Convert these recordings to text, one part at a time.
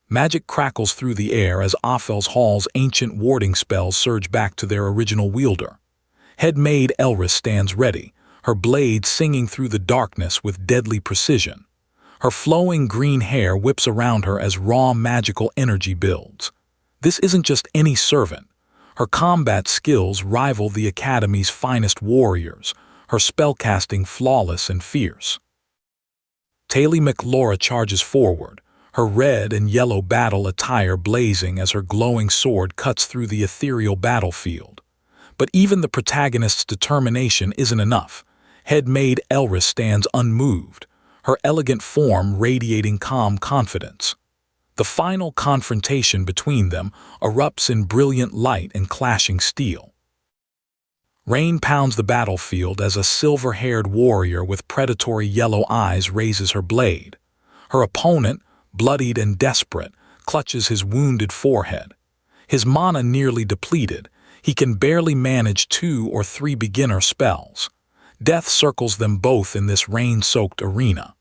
Magic crackles through the air as Ophel's Hall's ancient warding spells surge back to their original wielder. Head Maid Elris stands ready, her blade singing through the darkness with deadly precision. Her flowing green hair whips around her as raw magical energy builds. This isn't just any servant. Her combat skills rival the Academy's finest warriors, her spellcasting flawless and fierce. Taylee McLaure charges forward, her red and yellow battle attire blazing as her glowing sword cuts through the ethereal battlefield. But even the protagonist's determination isn't enough. Head Maid Elris stands unmoved, her elegant form radiating calm confidence. The final confrontation between them erupts in brilliant light and clashing steel. Rain pounds the battlefield as a silver-haired warrior with predatory yellow eyes raises her blade. Her opponent, bloodied and desperate, clutches his wounded forehead. His mana nearly depleted, he can barely manage 2 or 3 beginner spells. Death circles them both in this rain-soaked arena.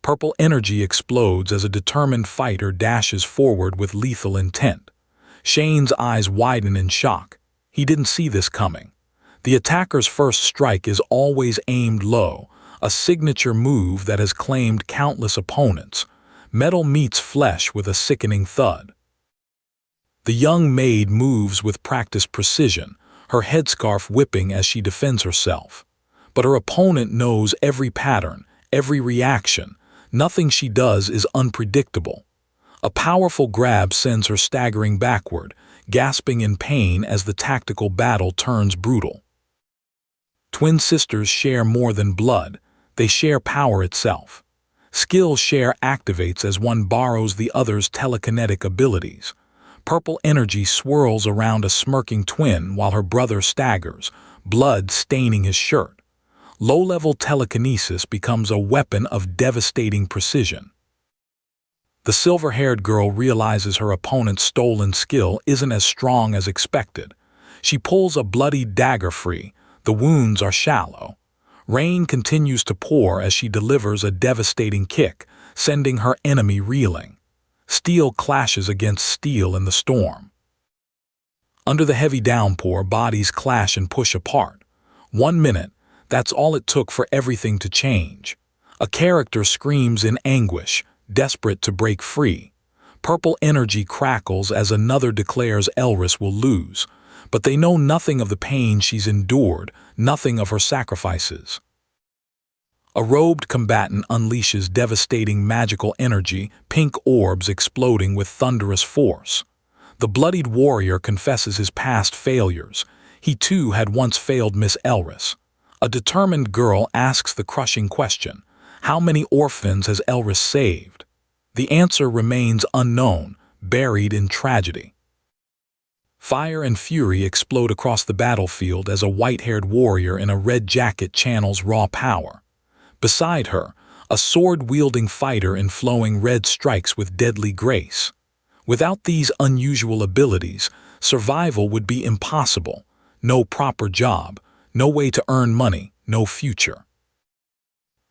Purple energy explodes as a determined fighter dashes forward with lethal intent. Shane's eyes widen in shock. He didn't see this coming. The attacker's first strike is always aimed low, a signature move that has claimed countless opponents. Metal meets flesh with a sickening thud. The young maid moves with practiced precision, her headscarf whipping as she defends herself. But her opponent knows every pattern, every reaction. Nothing she does is unpredictable. A powerful grab sends her staggering backward, gasping in pain as the tactical battle turns brutal. Twin sisters share more than blood, they share power itself. Skill share activates as one borrows the other's telekinetic abilities. Purple energy swirls around a smirking twin while her brother staggers, blood staining his shirt. Low-level telekinesis becomes a weapon of devastating precision. The silver-haired girl realizes her opponent's stolen skill isn't as strong as expected. She pulls a bloody dagger free. The wounds are shallow. Rain continues to pour as she delivers a devastating kick, sending her enemy reeling. Steel clashes against steel in the storm. Under the heavy downpour, bodies clash and push apart. 1 minute, that's all it took for everything to change. A character screams in anguish, desperate to break free. Purple energy crackles as another declares Elris will lose, but they know nothing of the pain she's endured, nothing of her sacrifices. A robed combatant unleashes devastating magical energy, pink orbs exploding with thunderous force. The bloodied warrior confesses his past failures. He too had once failed Miss Elris. A determined girl asks the crushing question, how many orphans has Elris saved? The answer remains unknown, buried in tragedy. Fire and fury explode across the battlefield as a white-haired warrior in a red jacket channels raw power. Beside her, a sword-wielding fighter in flowing red strikes with deadly grace. Without these unusual abilities, survival would be impossible. No proper job, no way to earn money, no future.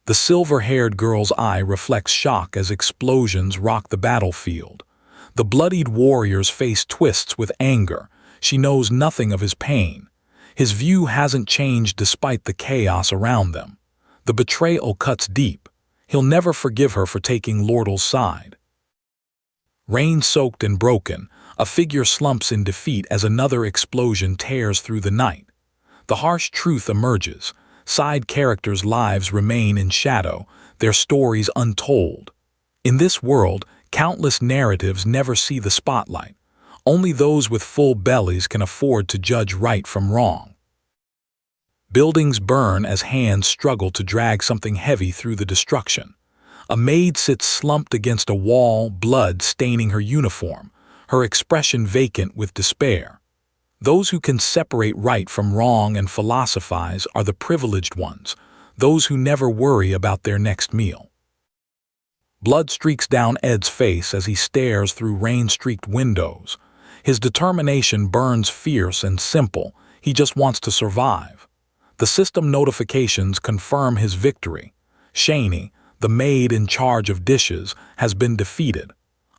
The silver-haired girl's eye reflects shock as explosions rock the battlefield. The bloodied warrior's face twists with anger. She knows nothing of his pain. His view hasn't changed despite the chaos around them. The betrayal cuts deep. He'll never forgive her for taking Lordal's side. Rain-soaked and broken, a figure slumps in defeat as another explosion tears through the night. The harsh truth emerges. Side characters' lives remain in shadow, their stories untold. In this world, countless narratives never see the spotlight. Only those with full bellies can afford to judge right from wrong. Buildings burn as hands struggle to drag something heavy through the destruction. A maid sits slumped against a wall, blood staining her uniform, her expression vacant with despair. Those who can separate right from wrong and philosophize are the privileged ones, those who never worry about their next meal. Blood streaks down Ed's face as he stares through rain-streaked windows. His determination burns fierce and simple. He just wants to survive. The system notifications confirm his victory. Shani, the maid in charge of dishes, has been defeated.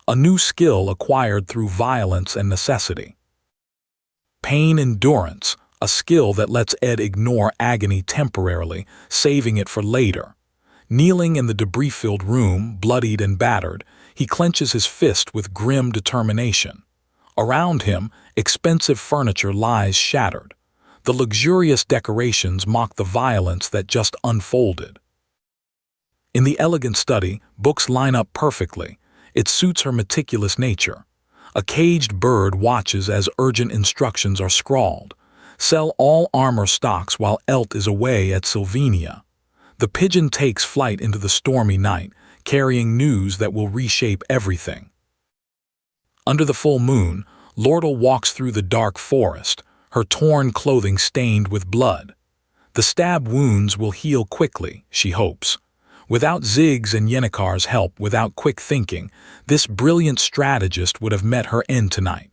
a new skill acquired through violence and necessity. Pain endurance, a skill that lets Ed ignore agony temporarily, saving it for later. Kneeling in the debris-filled room, bloodied and battered, he clenches his fist with grim determination. Around him, expensive furniture lies shattered. The luxurious decorations mock the violence that just unfolded. In the elegant study, books line up perfectly. It suits her meticulous nature. A caged bird watches as urgent instructions are scrawled. Sell all armor stocks while Elt is away at Sylvania. The pigeon takes flight into the stormy night, carrying news that will reshape everything. Under the full moon, Lordle walks through the dark forest, her torn clothing stained with blood. The stab wounds will heal quickly, she hopes. Without Zig's and Yennekar's help, without quick thinking, this brilliant strategist would have met her end tonight.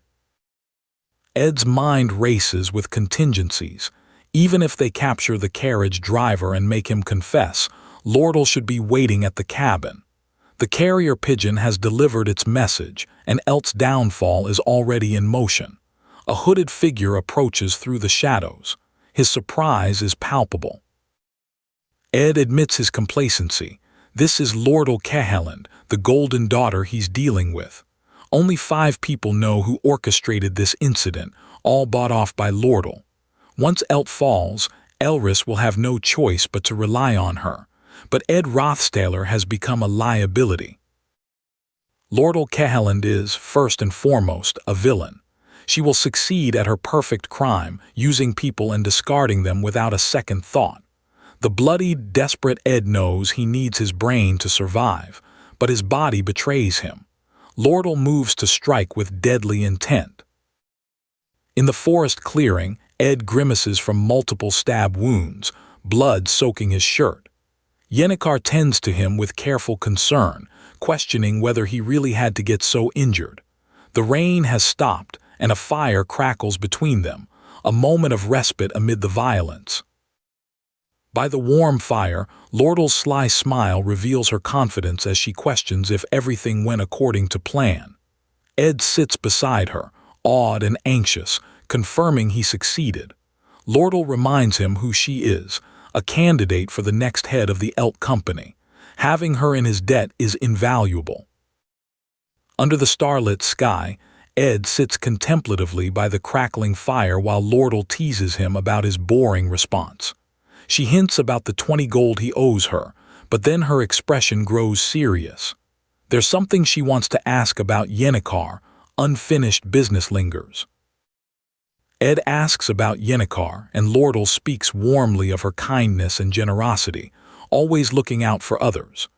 Ed's mind races with contingencies. Even if they capture the carriage driver and make him confess, Lordle should be waiting at the cabin. The carrier pigeon has delivered its message, and Elt's downfall is already in motion. A hooded figure approaches through the shadows. His surprise is palpable. Ed admits his complacency. This is Lordle Keheland, the golden daughter he's dealing with. Only 5 people know who orchestrated this incident, all bought off by Lordle. Once Elt falls, Elris will have no choice but to rely on her. But Ed Rothstaler has become a liability. Lordle Keheland is, first and foremost, a villain. She will succeed at her perfect crime, using people and discarding them without a second thought. The bloodied, desperate Ed knows he needs his brain to survive, but his body betrays him. Lordle moves to strike with deadly intent. In the forest clearing, Ed grimaces from multiple stab wounds, blood soaking his shirt. Yennekar tends to him with careful concern, questioning whether he really had to get so injured. The rain has stopped, and a fire crackles between them, a moment of respite amid the violence. By the warm fire, Lordle's sly smile reveals her confidence as she questions if everything went according to plan. Ed sits beside her, awed and anxious, confirming he succeeded. Lordle reminds him who she is, a candidate for the next head of the Elt Company. Having her in his debt is invaluable. Under the starlit sky, Ed sits contemplatively by the crackling fire while Lordle teases him about his boring response. She hints about the 20 gold he owes her, but then her expression grows serious. There's something she wants to ask about Yennekar, unfinished business lingers. Ed asks about Yennekar, and Lordle speaks warmly of her kindness and generosity, always looking out for others.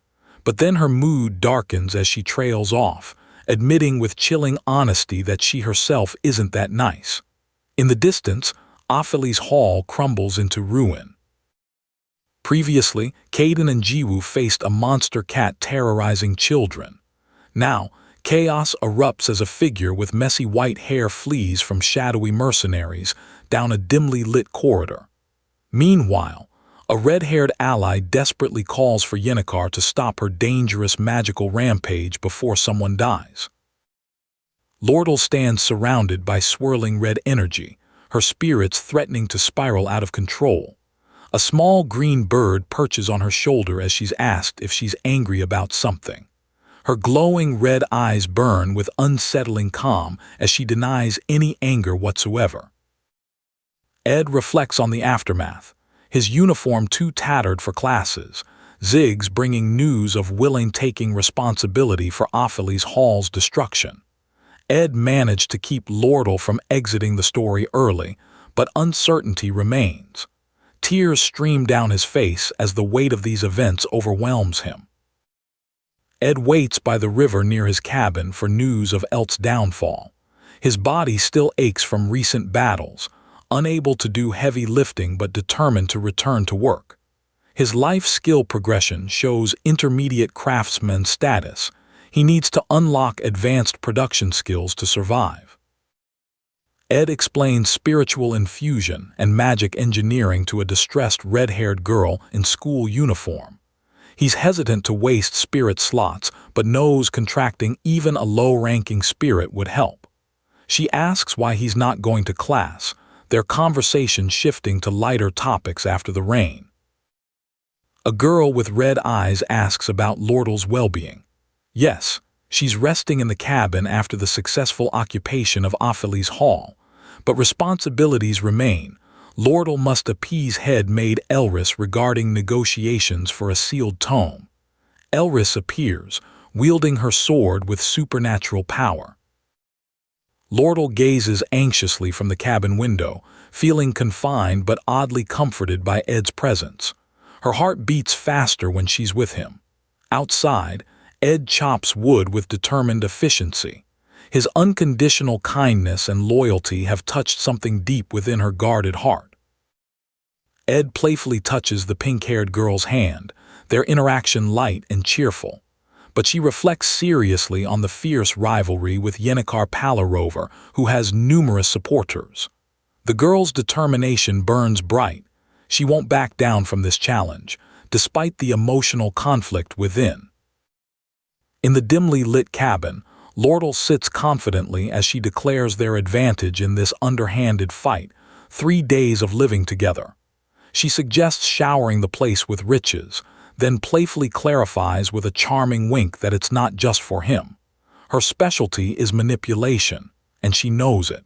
But then her mood darkens as she trails off, admitting with chilling honesty that she herself isn't that nice. In the distance, Ophely's hall crumbles into ruin. Previously, Caden and Jiwoo faced a monster cat terrorizing children. Now, chaos erupts as a figure with messy white hair flees from shadowy mercenaries down a dimly lit corridor. Meanwhile, a red-haired ally desperately calls for Yennekar to stop her dangerous magical rampage before someone dies. Lordle stands surrounded by swirling red energy, her spirits threatening to spiral out of control. A small green bird perches on her shoulder as she's asked if she's angry about something. Her glowing red eyes burn with unsettling calm as she denies any anger whatsoever. Ed reflects on the aftermath, his uniform too tattered for classes, Ziggs bringing news of Willing taking responsibility for Ophely's hall's destruction. Ed managed to keep Lordle from exiting the story early, but uncertainty remains. Tears stream down his face as the weight of these events overwhelms him. Ed waits by the river near his cabin for news of Elt's downfall. His body still aches from recent battles, unable to do heavy lifting but determined to return to work. His life skill progression shows intermediate craftsman status. He needs to unlock advanced production skills to survive. Ed explains spiritual infusion and magic engineering to a distressed red-haired girl in school uniform. He's hesitant to waste spirit slots, but knows contracting even a low-ranking spirit would help. She asks why he's not going to class, their conversation shifting to lighter topics after the rain. A girl with red eyes asks about Lordle's well-being. Yes, she's resting in the cabin after the successful occupation of Ophelie's hall, but responsibilities remain. Lordle must appease head Maid Elris regarding negotiations for a sealed tome. Elris appears, wielding her sword with supernatural power. Lordle gazes anxiously from the cabin window, feeling confined but oddly comforted by Ed's presence. Her heart beats faster when she's with him. Outside, Ed chops wood with determined efficiency. His unconditional kindness and loyalty have touched something deep within her guarded heart. Ed playfully touches the pink-haired girl's hand, their interaction light and cheerful. But she reflects seriously on the fierce rivalry with Yennekar Palarover, who has numerous supporters. The girl's determination burns bright. She won't back down from this challenge, despite the emotional conflict within. In the dimly lit cabin, Lordle sits confidently as she declares their advantage in this underhanded fight, 3 days of living together. She suggests showering the place with riches, then playfully clarifies with a charming wink that it's not just for him. Her specialty is manipulation, and she knows it.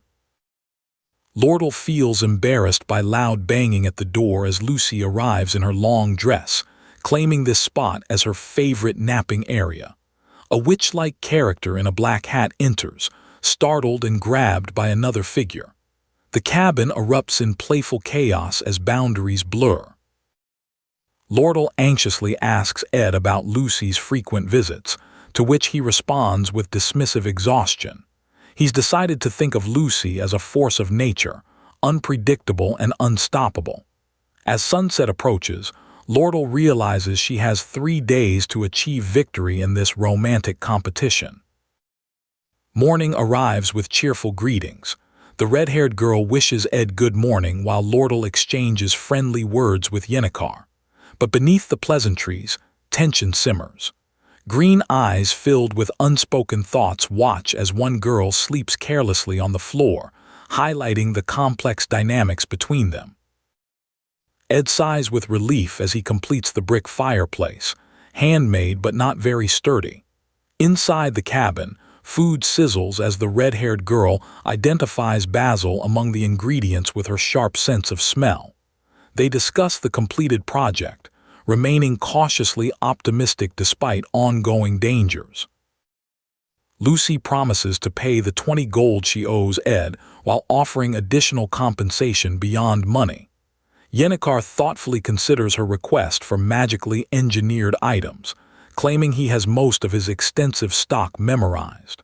Lordle feels embarrassed by loud banging at the door as Lucy arrives in her long dress, claiming this spot as her favorite napping area. A witch-like character in a black hat enters, startled and grabbed by another figure. The cabin erupts in playful chaos as boundaries blur. Lordle anxiously asks Ed about Lucy's frequent visits, to which he responds with dismissive exhaustion. He's decided to think of Lucy as a force of nature, unpredictable and unstoppable. As sunset approaches, Lordle realizes she has 3 days to achieve victory in this romantic competition. Morning arrives with cheerful greetings. The red-haired girl wishes Ed good morning while Lordle exchanges friendly words with Yennekar. But beneath the pleasantries, tension simmers. Green eyes filled with unspoken thoughts watch as one girl sleeps carelessly on the floor, highlighting the complex dynamics between them. Ed sighs with relief as he completes the brick fireplace, handmade but not very sturdy. Inside the cabin, food sizzles as the red-haired girl identifies basil among the ingredients with her sharp sense of smell. They discuss the completed project, remaining cautiously optimistic despite ongoing dangers. Lucy promises to pay the 20 gold she owes Ed while offering additional compensation beyond money. Yennekar thoughtfully considers her request for magically engineered items, claiming he has most of his extensive stock memorized.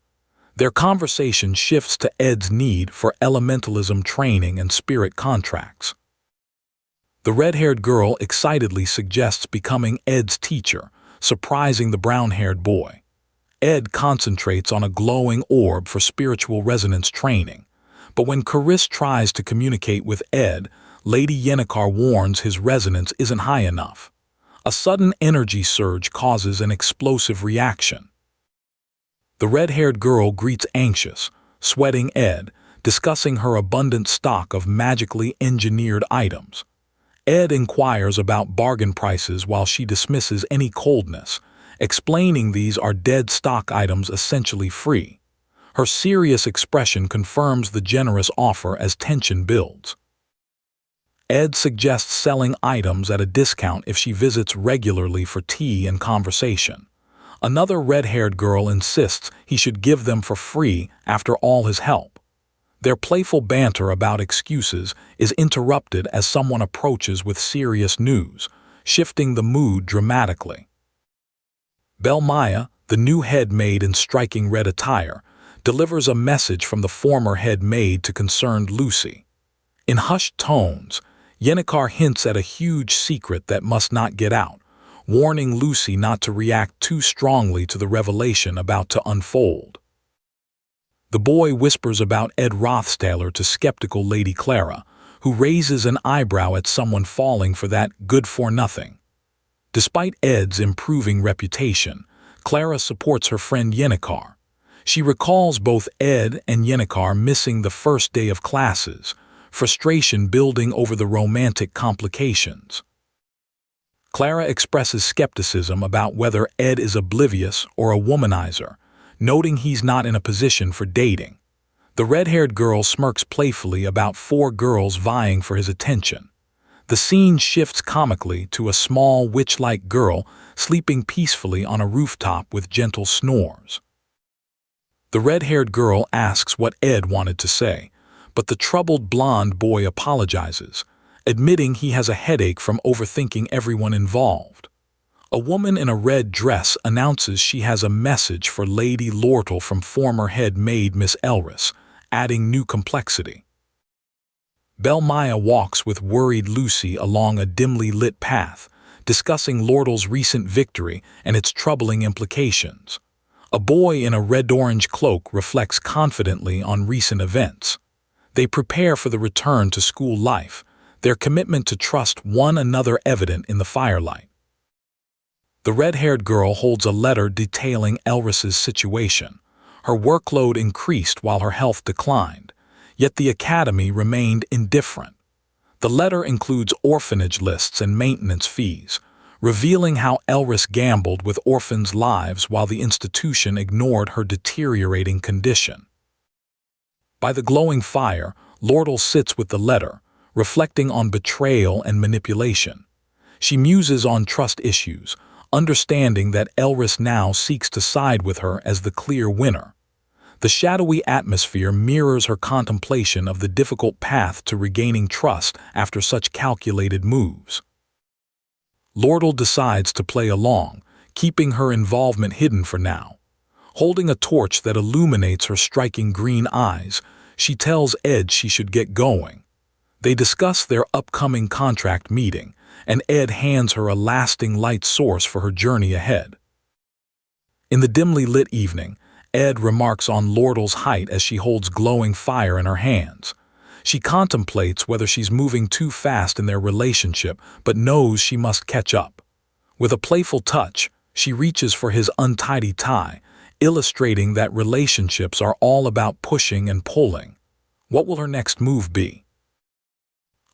Their conversation shifts to Ed's need for elementalism training and spirit contracts. The red-haired girl excitedly suggests becoming Ed's teacher, surprising the brown-haired boy. Ed concentrates on a glowing orb for spiritual resonance training, but when Caris tries to communicate with Ed, Lady Yennekar warns his resonance isn't high enough. A sudden energy surge causes an explosive reaction. The red-haired girl greets anxious, sweating Ed, discussing her abundant stock of magically engineered items. Ed inquires about bargain prices while she dismisses any coldness, explaining these are dead stock items essentially free. Her serious expression confirms the generous offer as tension builds. Ed suggests selling items at a discount if she visits regularly for tea and conversation. Another red-haired girl insists he should give them for free after all his help. Their playful banter about excuses is interrupted as someone approaches with serious news, shifting the mood dramatically. Belmaya, the new head maid in striking red attire, delivers a message from the former head maid to concerned Lucy. In hushed tones, Yennekar hints at a huge secret that must not get out, warning Lucy not to react too strongly to the revelation about to unfold. The boy whispers about Ed Rothstaler to skeptical Lady Clara, who raises an eyebrow at someone falling for that good-for-nothing. Despite Ed's improving reputation, Clara supports her friend Yennekar. She recalls both Ed and Yennekar missing the first day of classes, frustration building over the romantic complications. Clara expresses skepticism about whether Ed is oblivious or a womanizer, noting he's not in a position for dating. The red-haired girl smirks playfully about 4 girls vying for his attention. The scene shifts comically to a small witch-like girl sleeping peacefully on a rooftop with gentle snores. The red-haired girl asks what Ed wanted to say, but the troubled blonde boy apologizes, admitting he has a headache from overthinking everyone involved. A woman in a red dress announces she has a message for Lady Lortle from former head maid Miss Elris, adding new complexity. Maya walks with worried Lucy along a dimly lit path, discussing Lortle's recent victory and its troubling implications. A boy in a red-orange cloak reflects confidently on recent events. They prepare for the return to school life, their commitment to trust one another evident in the firelight. The red-haired girl holds a letter detailing Elris's situation. Her workload increased while her health declined, yet the academy remained indifferent. The letter includes orphanage lists and maintenance fees, revealing how Elris gambled with orphans' lives while the institution ignored her deteriorating condition. By the glowing fire, Lortle sits with the letter, reflecting on betrayal and manipulation. She muses on trust issues, understanding that Elris now seeks to side with her as the clear winner. The shadowy atmosphere mirrors her contemplation of the difficult path to regaining trust after such calculated moves. Lortle decides to play along, keeping her involvement hidden for now. Holding a torch that illuminates her striking green eyes, she tells Ed she should get going. They discuss their upcoming contract meeting, and Ed hands her a lasting light source for her journey ahead. In the dimly lit evening, Ed remarks on Lortle's height as she holds glowing fire in her hands. She contemplates whether she's moving too fast in their relationship, but knows she must catch up. With a playful touch, she reaches for his untidy tie, illustrating that relationships are all about pushing and pulling. What will her next move be?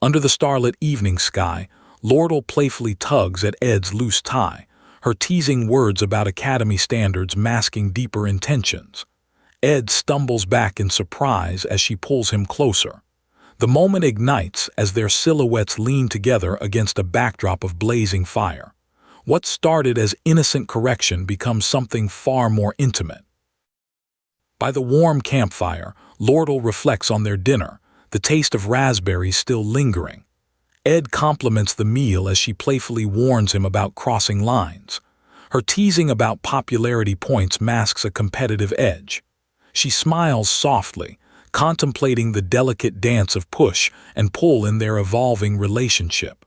Under the starlit evening sky, Lortle playfully tugs at Ed's loose tie, her teasing words about academy standards masking deeper intentions. Ed stumbles back in surprise as she pulls him closer. The moment ignites as their silhouettes lean together against a backdrop of blazing fire. What started as innocent correction becomes something far more intimate. By the warm campfire, Lortle reflects on their dinner, the taste of raspberries still lingering. Ed compliments the meal as she playfully warns him about crossing lines. Her teasing about popularity points masks a competitive edge. She smiles softly, contemplating the delicate dance of push and pull in their evolving relationship.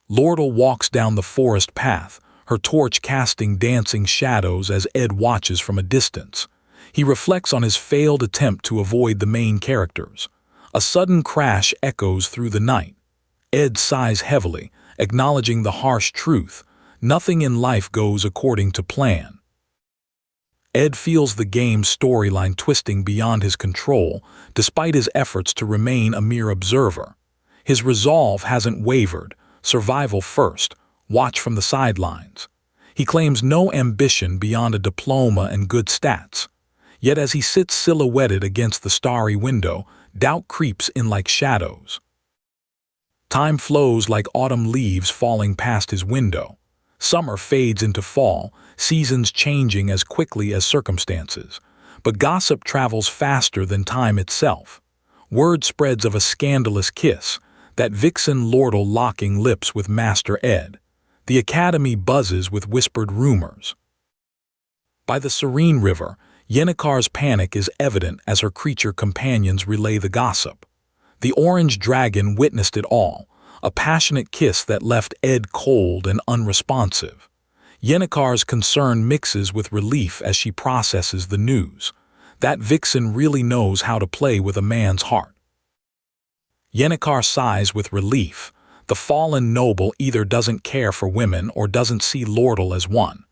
Lortle walks down the forest path, her torch casting dancing shadows as Ed watches from a distance. He reflects on his failed attempt to avoid the main characters. A sudden crash echoes through the night. Ed sighs heavily, acknowledging the harsh truth. Nothing in life goes according to plan. Ed feels the game's storyline twisting beyond his control, despite his efforts to remain a mere observer. His resolve hasn't wavered, survival first, watch from the sidelines. He claims no ambition beyond a diploma and good stats. Yet as he sits silhouetted against the starry window, doubt creeps in like shadows. Time flows like autumn leaves falling past his window. Summer fades into fall, seasons changing as quickly as circumstances. But gossip travels faster than time itself. Word spreads of a scandalous kiss, that vixen Lortle locking lips with Master Ed. The academy buzzes with whispered rumors. By the serene river, Yennekar's panic is evident as her creature companions relay the gossip. The orange dragon witnessed it all, a passionate kiss that left Ed cold and unresponsive. Yennekar's concern mixes with relief as she processes the news. That vixen really knows how to play with a man's heart. Yennekar sighs with relief. The fallen noble either doesn't care for women or doesn't see Lordle as one.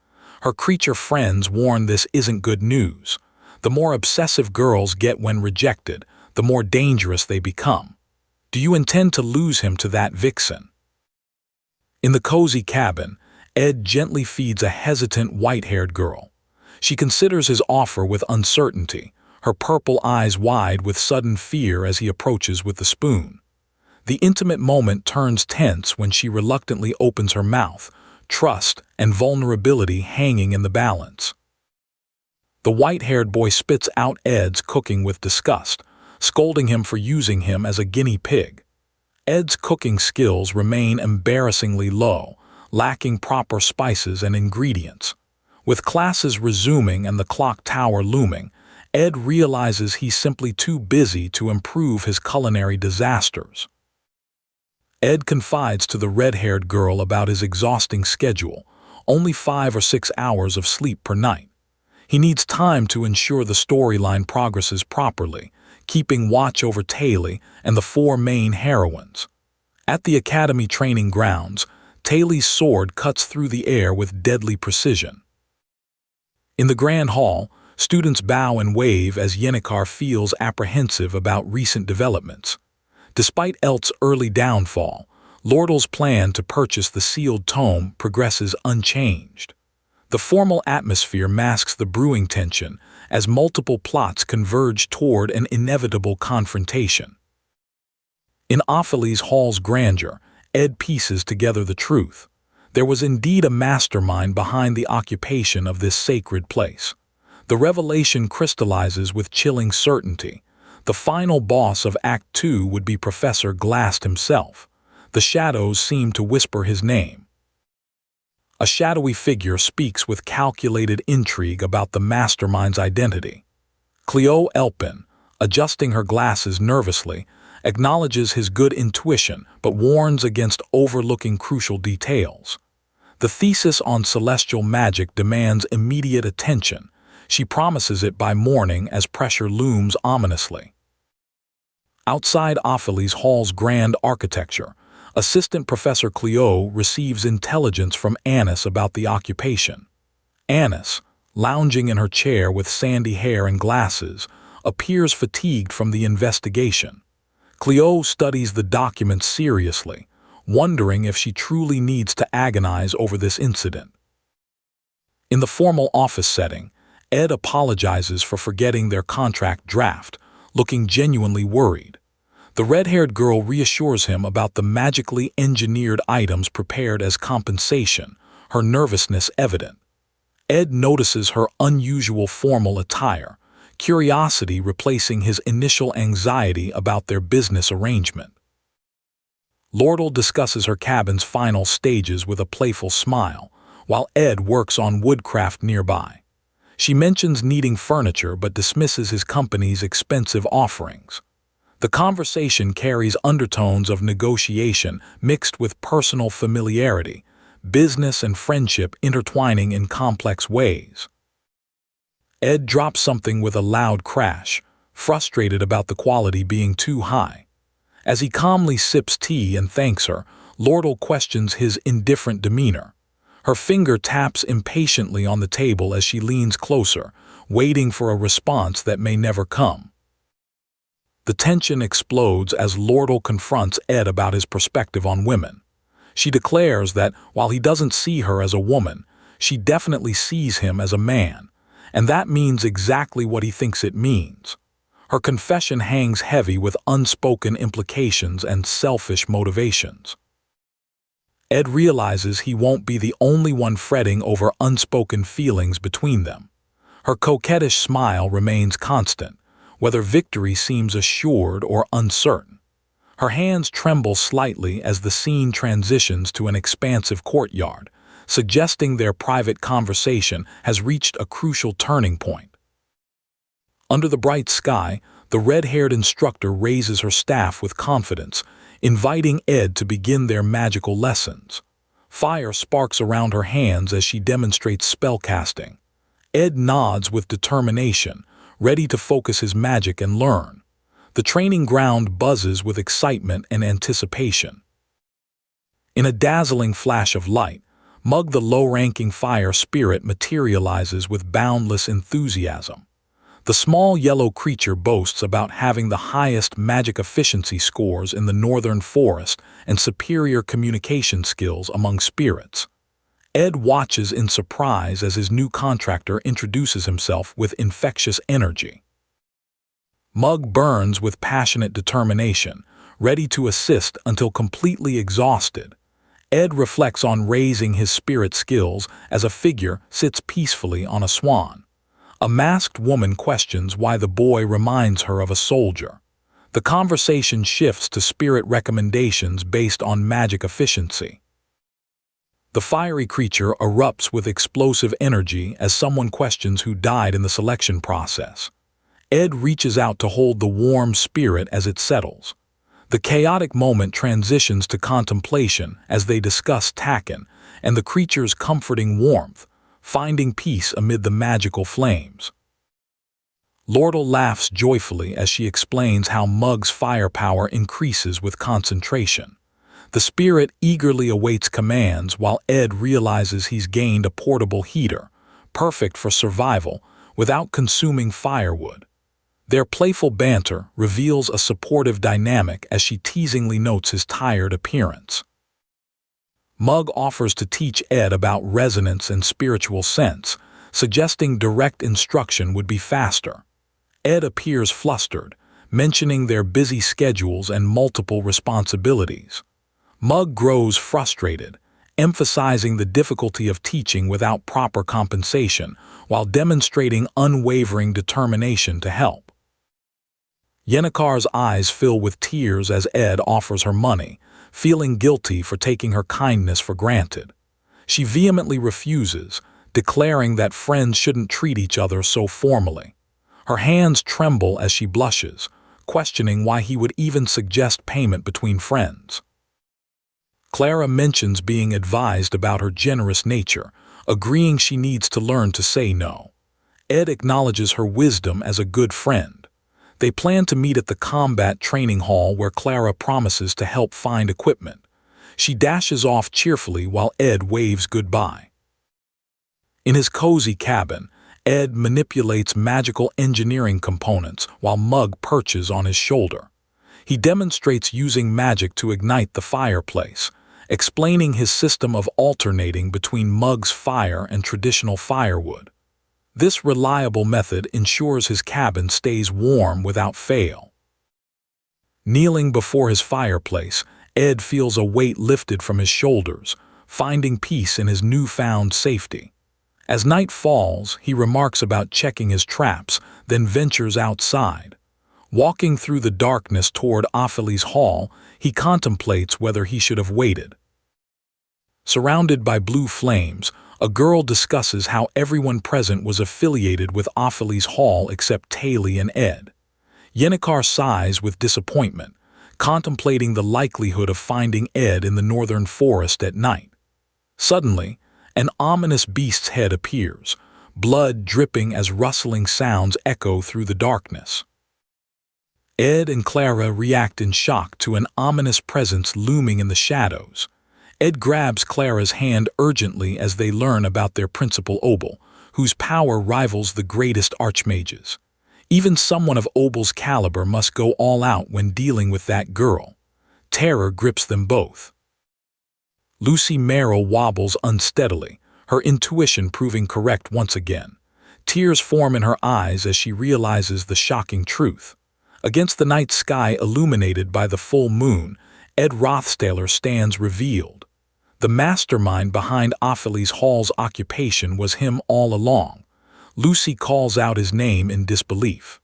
Her creature friends warn this isn't good news. The more obsessive girls get when rejected, the more dangerous they become. Do you intend to lose him to that vixen? In the cozy cabin, Ed gently feeds a hesitant white-haired girl. She considers his offer with uncertainty, her purple eyes wide with sudden fear as he approaches with the spoon. The intimate moment turns tense when she reluctantly opens her mouth, trust and vulnerability hanging in the balance. The white-haired boy spits out Ed's cooking with disgust, scolding him for using him as a guinea pig. Ed's cooking skills remain embarrassingly low, lacking proper spices and ingredients. With classes resuming and the clock tower looming, Ed realizes he's simply too busy to improve his culinary disasters. Ed confides to the red-haired girl about his exhausting schedule, only 5 or 6 hours of sleep per night. He needs time to ensure the storyline progresses properly, keeping watch over Taylee and the 4 main heroines. At the academy training grounds, Taylee's sword cuts through the air with deadly precision. In the grand hall, students bow and wave as Yennekar feels apprehensive about recent developments. Despite Elt's early downfall, Lordle's plan to purchase the sealed tome progresses unchanged. The formal atmosphere masks the brewing tension as multiple plots converge toward an inevitable confrontation. In Opheles Hall's grandeur, Ed pieces together the truth. There was indeed a mastermind behind the occupation of this sacred place. The revelation crystallizes with chilling certainty. The final boss of Act 2 would be Professor Glast himself. The shadows seem to whisper his name. A shadowy figure speaks with calculated intrigue about the mastermind's identity. Cleo Elpin, adjusting her glasses nervously, acknowledges his good intuition but warns against overlooking crucial details. The thesis on celestial magic demands immediate attention. She promises it by morning as pressure looms ominously. Outside Opheles Hall's grand architecture, Assistant Professor Cleo receives intelligence from Annis about the occupation. Annis, lounging in her chair with sandy hair and glasses, appears fatigued from the investigation. Cleo studies the documents seriously, wondering if she truly needs to agonize over this incident. In the formal office setting, Ed apologizes for forgetting their contract draft, looking genuinely worried. The red-haired girl reassures him about the magically engineered items prepared as compensation, her nervousness evident. Ed notices her unusual formal attire, curiosity replacing his initial anxiety about their business arrangement. Lordle discusses her cabin's final stages with a playful smile, while Ed works on woodcraft nearby. She mentions needing furniture but dismisses his company's expensive offerings. The conversation carries undertones of negotiation mixed with personal familiarity, business and friendship intertwining in complex ways. Ed drops something with a loud crash, frustrated about the quality being too high. As he calmly sips tea and thanks her, Lordle questions his indifferent demeanor. Her finger taps impatiently on the table as she leans closer, waiting for a response that may never come. The tension explodes as Lordle confronts Ed about his perspective on women. She declares that while he doesn't see her as a woman, she definitely sees him as a man, and that means exactly what he thinks it means. Her confession hangs heavy with unspoken implications and selfish motivations. Ed realizes he won't be the only one fretting over unspoken feelings between them. Her coquettish smile remains constant, whether victory seems assured or uncertain. Her hands tremble slightly as the scene transitions to an expansive courtyard, suggesting their private conversation has reached a crucial turning point. Under the bright sky, the red-haired instructor raises her staff with confidence, inviting Ed to begin their magical lessons. Fire sparks around her hands as she demonstrates spellcasting. Ed nods with determination, ready to focus his magic and learn. The training ground buzzes with excitement and anticipation. In a dazzling flash of light, Mug the low-ranking fire spirit materializes with boundless enthusiasm. The small yellow creature boasts about having the highest magic efficiency scores in the northern forest and superior communication skills among spirits. Ed watches in surprise as his new contractor introduces himself with infectious energy. Mug burns with passionate determination, ready to assist until completely exhausted. Ed reflects on raising his spirit skills as a figure sits peacefully on a swan. A masked woman questions why the boy reminds her of a soldier. The conversation shifts to spirit recommendations based on magic efficiency. The fiery creature erupts with explosive energy as someone questions who died in the selection process. Ed reaches out to hold the warm spirit as it settles. The chaotic moment transitions to contemplation as they discuss Taken and the creature's comforting warmth, finding peace amid the magical flames. Lordle laughs joyfully as she explains how Mug's firepower increases with concentration. The spirit eagerly awaits commands while Ed realizes he's gained a portable heater, perfect for survival without consuming firewood. Their playful banter reveals a supportive dynamic as she teasingly notes his tired appearance. Mug offers to teach Ed about resonance and spiritual sense, suggesting direct instruction would be faster. Ed appears flustered, mentioning their busy schedules and multiple responsibilities. Mug grows frustrated, emphasizing the difficulty of teaching without proper compensation while demonstrating unwavering determination to help. Yennekar's eyes fill with tears as Ed offers her money, feeling guilty for taking her kindness for granted. She vehemently refuses, declaring that friends shouldn't treat each other so formally. Her hands tremble as she blushes, questioning why he would even suggest payment between friends. Clara mentions being advised about her generous nature, agreeing she needs to learn to say no. Ed acknowledges her wisdom as a good friend. They plan to meet at the combat training hall where Clara promises to help find equipment. She dashes off cheerfully while Ed waves goodbye. In his cozy cabin, Ed manipulates magical engineering components while Mug perches on his shoulder. He demonstrates using magic to ignite the fireplace, explaining his system of alternating between Mug's fire and traditional firewood. This reliable method ensures his cabin stays warm without fail. Kneeling before his fireplace, Ed feels a weight lifted from his shoulders, finding peace in his newfound safety. As night falls, he remarks about checking his traps, then ventures outside. Walking through the darkness toward Ophelie's hall, he contemplates whether he should have waited. Surrounded by blue flames, a girl discusses how everyone present was affiliated with Ophelie's hall except Taylee and Ed. Yennekar sighs with disappointment, contemplating the likelihood of finding Ed in the northern forest at night. Suddenly, an ominous beast's head appears, blood dripping as rustling sounds echo through the darkness. Ed and Clara react in shock to an ominous presence looming in the shadows. Ed grabs Clara's hand urgently as they learn about their principal Obel, whose power rivals the greatest archmages. Even someone of Obel's caliber must go all out when dealing with that girl. Terror grips them both. Lucy Merrill wobbles unsteadily, her intuition proving correct once again. Tears form in her eyes as she realizes the shocking truth. Against the night sky illuminated by the full moon, Ed Rothstaler stands revealed. The mastermind behind Ophelie's hall's occupation was him all along. Lucy calls out his name in disbelief.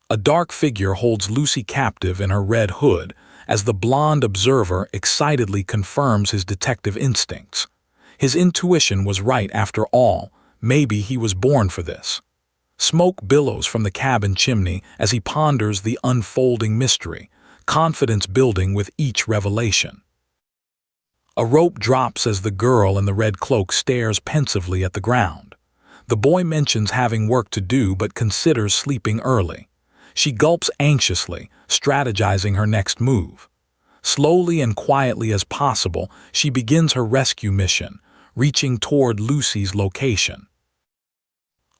A dark figure holds Lucy captive in her red hood as the blonde observer excitedly confirms his detective instincts. His intuition was right after all, maybe he was born for this. Smoke billows from the cabin chimney as he ponders the unfolding mystery, confidence building with each revelation. A rope drops as the girl in the red cloak stares pensively at the ground. The boy mentions having work to do but considers sleeping early. She gulps anxiously, strategizing her next move. Slowly and quietly as possible, she begins her rescue mission, reaching toward Lucy's location.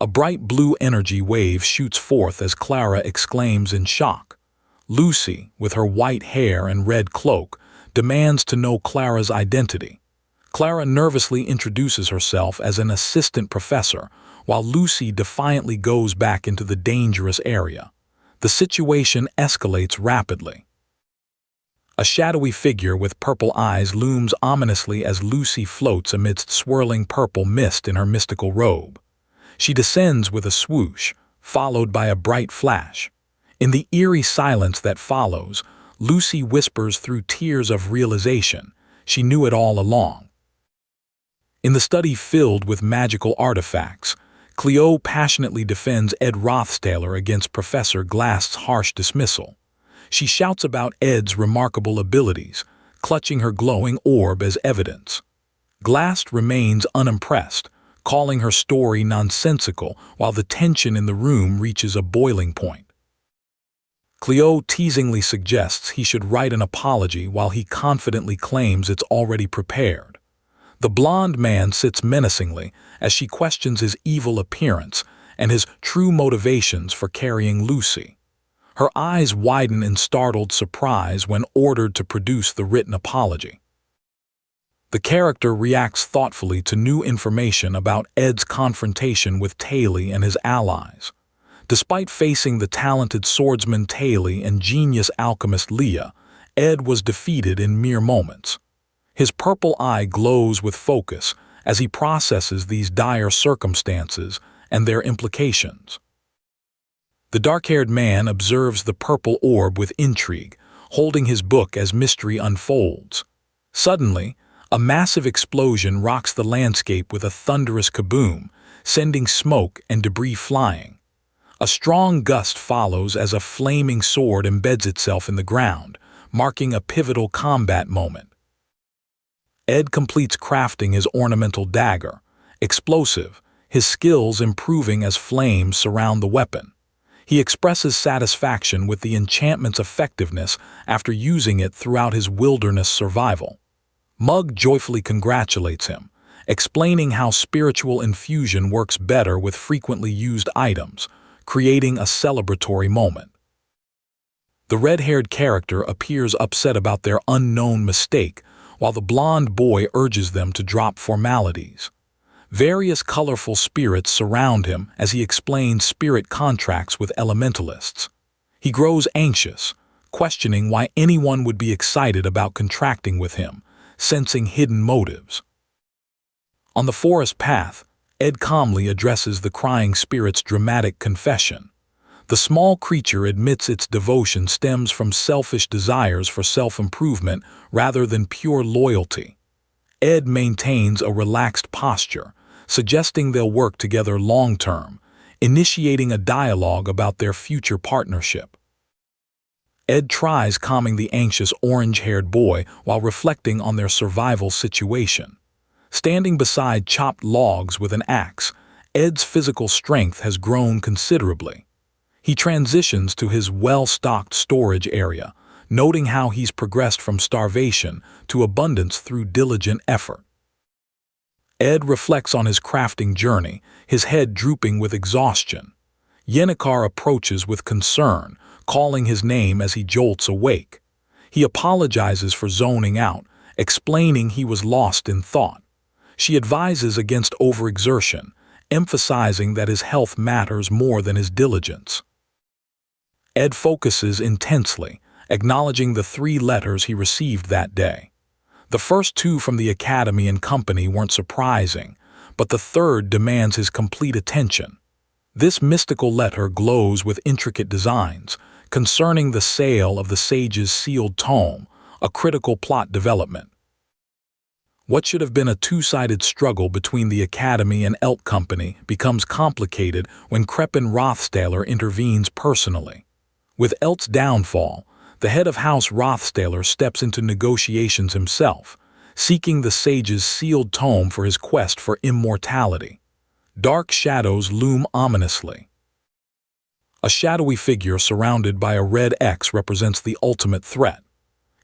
A bright blue energy wave shoots forth as Clara exclaims in shock. Lucy, with her white hair and red cloak, demands to know Clara's identity. Clara nervously introduces herself as an assistant professor, while Lucy defiantly goes back into the dangerous area. The situation escalates rapidly. A shadowy figure with purple eyes looms ominously as Lucy floats amidst swirling purple mist in her mystical robe. She descends with a swoosh, followed by a bright flash. In the eerie silence that follows, Lucy whispers through tears of realization. She knew it all along. In the study filled with magical artifacts, Cleo passionately defends Ed Rothstaler against Professor Glast's harsh dismissal. She shouts about Ed's remarkable abilities, clutching her glowing orb as evidence. Glast remains unimpressed, calling her story nonsensical while the tension in the room reaches a boiling point. Cleo teasingly suggests he should write an apology while he confidently claims it's already prepared. The blonde man sits menacingly as she questions his evil appearance and his true motivations for carrying Lucy. Her eyes widen in startled surprise when ordered to produce the written apology. The character reacts thoughtfully to new information about Ed's confrontation with Taylee and his allies. Despite facing the talented swordsman Taylee and genius alchemist Leah, Ed was defeated in mere moments. His purple eye glows with focus as he processes these dire circumstances and their implications. The dark-haired man observes the purple orb with intrigue, holding his book as mystery unfolds. Suddenly, a massive explosion rocks the landscape with a thunderous kaboom, sending smoke and debris flying. A strong gust follows as a flaming sword embeds itself in the ground, marking a pivotal combat moment. Ed completes crafting his ornamental dagger, explosive, his skills improving as flames surround the weapon. He expresses satisfaction with the enchantment's effectiveness after using it throughout his wilderness survival. Mug joyfully congratulates him, explaining how spiritual infusion works better with frequently used items, creating a celebratory moment. The red-haired character appears upset about their unknown mistake, while the blonde boy urges them to drop formalities. Various colorful spirits surround him as he explains spirit contracts with elementalists. He grows anxious, questioning why anyone would be excited about contracting with him, sensing hidden motives. On the forest path, Ed calmly addresses the crying spirit's dramatic confession. The small creature admits its devotion stems from selfish desires for self-improvement rather than pure loyalty. Ed maintains a relaxed posture, suggesting they'll work together long-term, initiating a dialogue about their future partnership. Ed tries calming the anxious orange-haired boy while reflecting on their survival situation. Standing beside chopped logs with an axe, Ed's physical strength has grown considerably. He transitions to his well-stocked storage area, noting how he's progressed from starvation to abundance through diligent effort. Ed reflects on his crafting journey, his head drooping with exhaustion. Yennekar approaches with concern, calling his name as he jolts awake. He apologizes for zoning out, explaining he was lost in thought. She advises against overexertion, emphasizing that his health matters more than his diligence. Ed focuses intensely, acknowledging the 3 letters he received that day. The first 2 from the Academy and company weren't surprising, but the third demands his complete attention. This mystical letter glows with intricate designs, concerning the sale of the sage's sealed tome, a critical plot development. What should have been a two-sided struggle between the Academy and Elk Company becomes complicated when Kreppen Rothstaler intervenes personally. With Elt's downfall, the head of House Rothstaler steps into negotiations himself, seeking the sage's sealed tome for his quest for immortality. Dark shadows loom ominously. A shadowy figure surrounded by a red X represents the ultimate threat.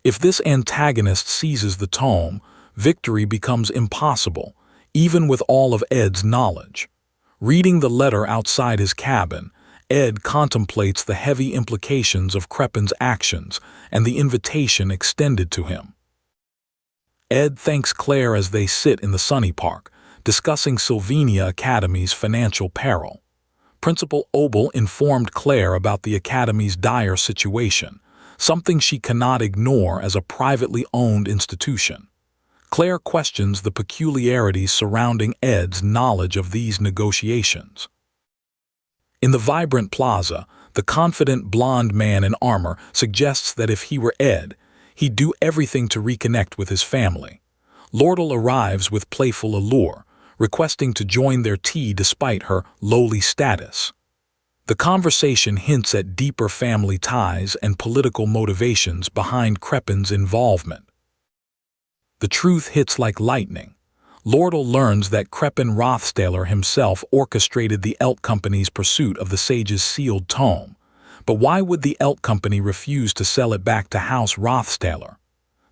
If this antagonist seizes the tome, victory becomes impossible, even with all of Ed's knowledge. Reading the letter outside his cabin, Ed contemplates the heavy implications of Crepin's actions and the invitation extended to him. Ed thanks Claire as they sit in the sunny park, discussing Sylvania Academy's financial peril. Principal Obel informed Claire about the Academy's dire situation, something she cannot ignore as a privately owned institution. Claire questions the peculiarities surrounding Ed's knowledge of these negotiations. In the vibrant plaza, the confident blonde man in armor suggests that if he were Ed, he'd do everything to reconnect with his family. Lordle arrives with playful allure, requesting to join their tea despite her lowly status. The conversation hints at deeper family ties and political motivations behind Crepin's involvement. The truth hits like lightning. Lordle learns that Crepin Rothstaler himself orchestrated the Elk Company's pursuit of the sage's sealed tome. But why would the Elk Company refuse to sell it back to House Rothstaler?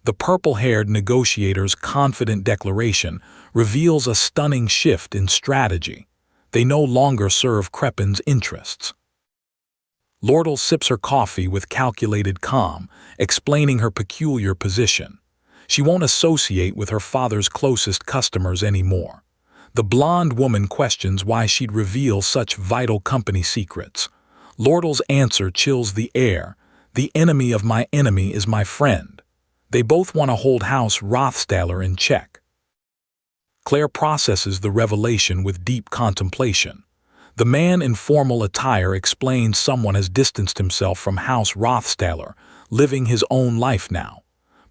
The purple-haired negotiator's confident declaration reveals a stunning shift in strategy. They no longer serve Crepin's interests. Lordle sips her coffee with calculated calm, explaining her peculiar position. She won't associate with her father's closest customers anymore. The blonde woman questions why she'd reveal such vital company secrets. Lordle's answer chills the air. The enemy of my enemy is my friend. They both want to hold House Rothstaler in check. Claire processes the revelation with deep contemplation. The man in formal attire explains someone has distanced himself from House Rothstaler, living his own life now.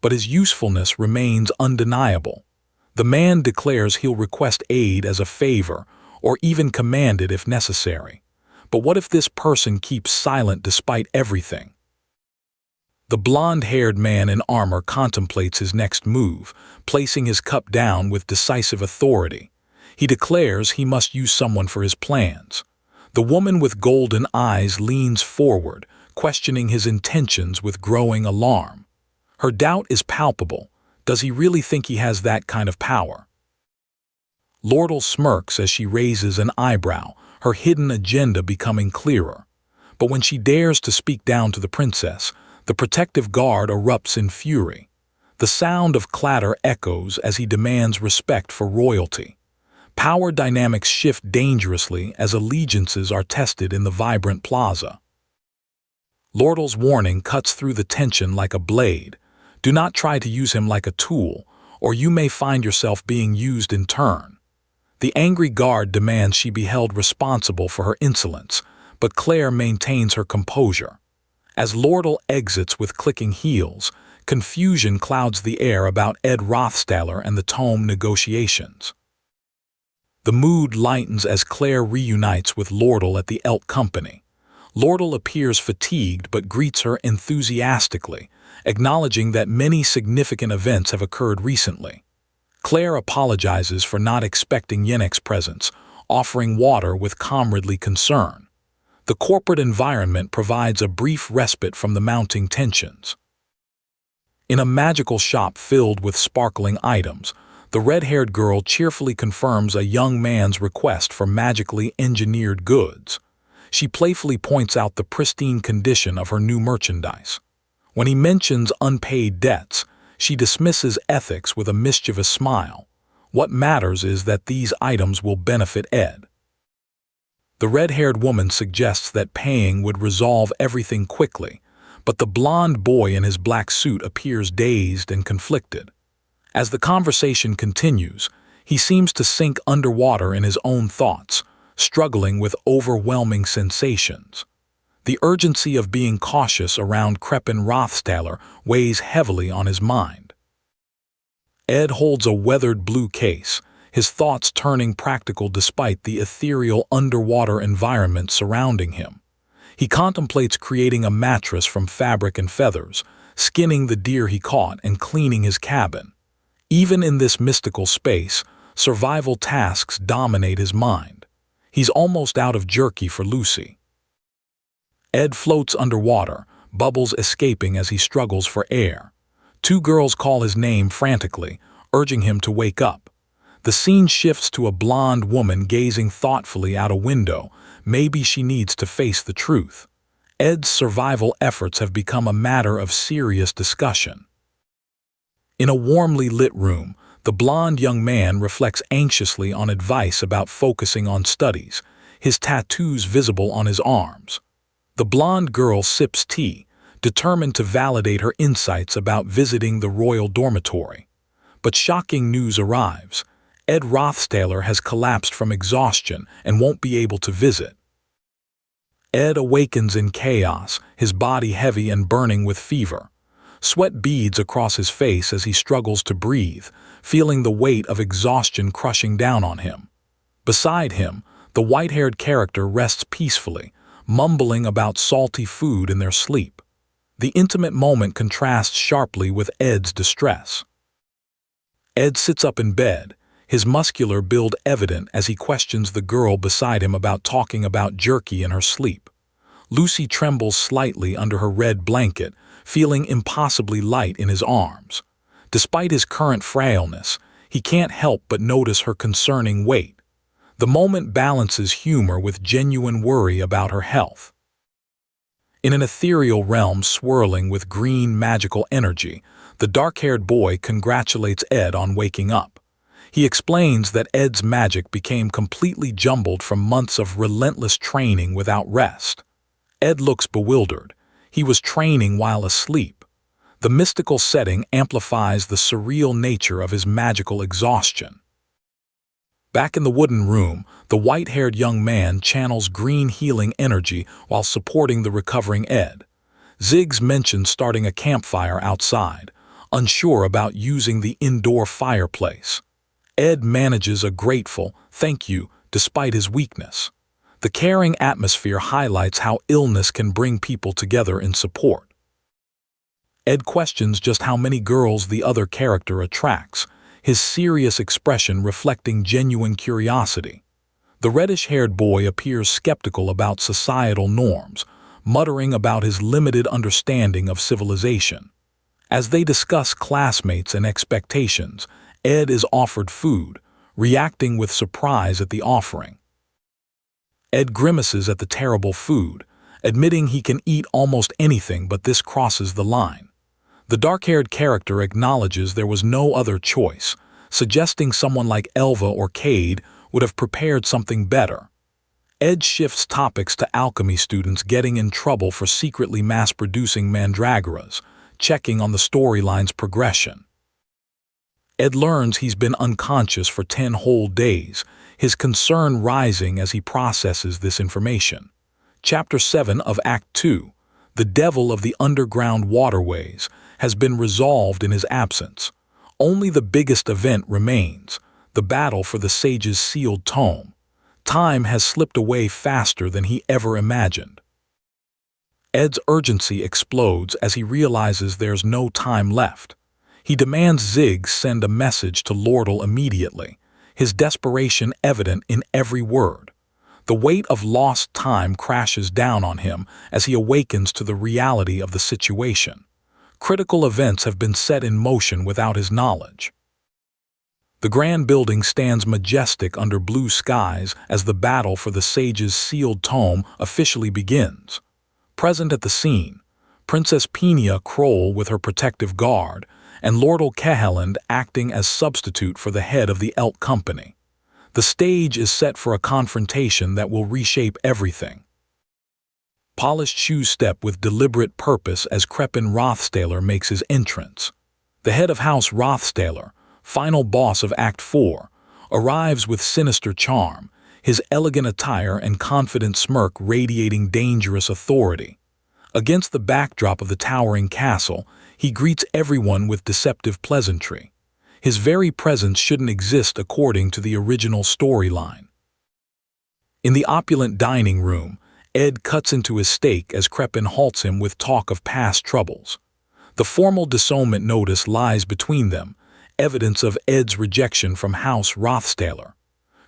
But his usefulness remains undeniable. The man declares he'll request aid as a favor, or even command it if necessary. But what if this person keeps silent despite everything? The blonde-haired man in armor contemplates his next move, placing his cup down with decisive authority. He declares he must use someone for his plans. The woman with golden eyes leans forward, questioning his intentions with growing alarm. Her doubt is palpable. Does he really think he has that kind of power? Lordle smirks as she raises an eyebrow, her hidden agenda becoming clearer. But when she dares to speak down to the princess, the protective guard erupts in fury. The sound of clatter echoes as he demands respect for royalty. Power dynamics shift dangerously as allegiances are tested in the vibrant plaza. Lordle's warning cuts through the tension like a blade. Do not try to use him like a tool, or you may find yourself being used in turn. The angry guard demands she be held responsible for her insolence, but Claire maintains her composure. As Lordle exits with clicking heels, confusion clouds the air about Ed Rothstaler and the tome negotiations. The mood lightens as Claire reunites with Lordle at the Elk Company. Lordle appears fatigued but greets her enthusiastically, acknowledging that many significant events have occurred recently. Claire apologizes for not expecting Yennekar's presence, offering water with comradely concern. The corporate environment provides a brief respite from the mounting tensions. In a magical shop filled with sparkling items, the red-haired girl cheerfully confirms a young man's request for magically engineered goods. She playfully points out the pristine condition of her new merchandise. When he mentions unpaid debts, she dismisses ethics with a mischievous smile. What matters is that these items will benefit Ed. The red-haired woman suggests that paying would resolve everything quickly, but the blonde boy in his black suit appears dazed and conflicted. As the conversation continues, he seems to sink underwater in his own thoughts, struggling with overwhelming sensations. The urgency of being cautious around Crepin Rothstaler weighs heavily on his mind. Ed holds a weathered blue case, his thoughts turning practical despite the ethereal underwater environment surrounding him. He contemplates creating a mattress from fabric and feathers, skinning the deer he caught and cleaning his cabin. Even in this mystical space, survival tasks dominate his mind. He's almost out of jerky for Lucy. Ed floats underwater, bubbles escaping as he struggles for air. Two girls call his name frantically, urging him to wake up. The scene shifts to a blonde woman gazing thoughtfully out a window. Maybe she needs to face the truth. Ed's survival efforts have become a matter of serious discussion. In a warmly lit room, the blonde young man reflects anxiously on advice about focusing on studies, his tattoos visible on his arms. The blonde girl sips tea, determined to validate her insights about visiting the royal dormitory. But shocking news arrives. Ed Rothstaler has collapsed from exhaustion and won't be able to visit. Ed awakens in chaos, his body heavy and burning with fever. Sweat beads across his face as he struggles to breathe, feeling the weight of exhaustion crushing down on him. Beside him, the white-haired character rests peacefully, mumbling about salty food in their sleep. The intimate moment contrasts sharply with Ed's distress. Ed sits up in bed, his muscular build evident as he questions the girl beside him about talking about jerky in her sleep. Lucy trembles slightly under her red blanket, feeling impossibly light in his arms. Despite his current frailness, he can't help but notice her concerning weight. The moment balances humor with genuine worry about her health. In an ethereal realm swirling with green magical energy, the dark-haired boy congratulates Ed on waking up. He explains that Ed's magic became completely jumbled from months of relentless training without rest. Ed looks bewildered. He was training while asleep. The mystical setting amplifies the surreal nature of his magical exhaustion. Back in the wooden room, the white-haired young man channels green healing energy while supporting the recovering Ed. Ziggs mentions starting a campfire outside, unsure about using the indoor fireplace. Ed manages a grateful "thank you" despite his weakness. The caring atmosphere highlights how illness can bring people together in support. Ed questions just how many girls the other character attracts, his serious expression reflecting genuine curiosity. The reddish-haired boy appears skeptical about societal norms, muttering about his limited understanding of civilization. As they discuss classmates and expectations, Ed is offered food, reacting with surprise at the offering. Ed grimaces at the terrible food, admitting he can eat almost anything, but this crosses the line. The dark-haired character acknowledges there was no other choice, suggesting someone like Elva or Cade would have prepared something better. Ed shifts topics to alchemy students getting in trouble for secretly mass-producing mandragoras, checking on the storyline's progression. Ed learns he's been unconscious for 10 whole days, his concern rising as he processes this information. Chapter 7 of Act 2, The Devil of the Underground Waterways, has been resolved in his absence. Only the biggest event remains, the battle for the sage's sealed tome. Time has slipped away faster than he ever imagined. Ed's urgency explodes as he realizes there's no time left. He demands Ziggs send a message to Lordle immediately, his desperation evident in every word. The weight of lost time crashes down on him as he awakens to the reality of the situation. Critical events have been set in motion without his knowledge. The grand building stands majestic under blue skies as the battle for the sage's sealed tome officially begins. Present at the scene, Princess Peenia Kroll with her protective guard, and Lordle Keheland acting as substitute for the head of the Elk Company. The stage is set for a confrontation that will reshape everything. Polished shoes step with deliberate purpose as Crepin Rothstaler makes his entrance. The head of House Rothstaler, final boss of Act 4, arrives with sinister charm, his elegant attire and confident smirk radiating dangerous authority. Against the backdrop of the towering castle, he greets everyone with deceptive pleasantry. His very presence shouldn't exist according to the original storyline. In the opulent dining room, Ed cuts into his steak as Crepin halts him with talk of past troubles. The formal disownment notice lies between them, evidence of Ed's rejection from House Rothstaler.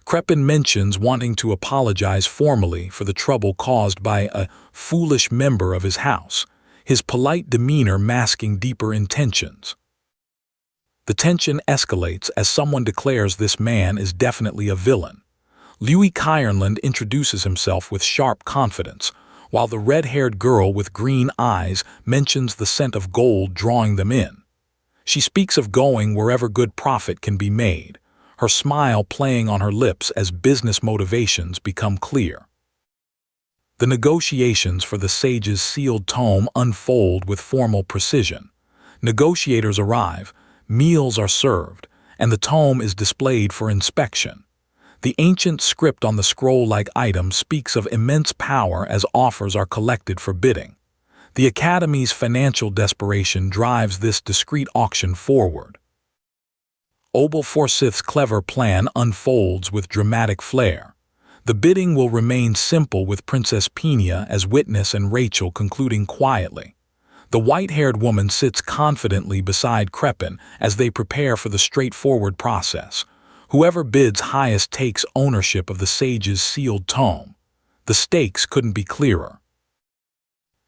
Crepin mentions wanting to apologize formally for the trouble caused by a foolish member of his house, his polite demeanor masking deeper intentions. The tension escalates as someone declares this man is definitely a villain. Louis Kierland introduces himself with sharp confidence, while the red-haired girl with green eyes mentions the scent of gold drawing them in. She speaks of going wherever good profit can be made, her smile playing on her lips as business motivations become clear. The negotiations for the sage's sealed tome unfold with formal precision. Negotiators arrive, meals are served, and the tome is displayed for inspection. The ancient script on the scroll-like item speaks of immense power as offers are collected for bidding. The Academy's financial desperation drives this discreet auction forward. Obel Forsyth's clever plan unfolds with dramatic flair. The bidding will remain simple with Princess Pina as witness and Rachel concluding quietly. The white-haired woman sits confidently beside Crepin as they prepare for the straightforward process. Whoever bids highest takes ownership of the sage's sealed tome. The stakes couldn't be clearer.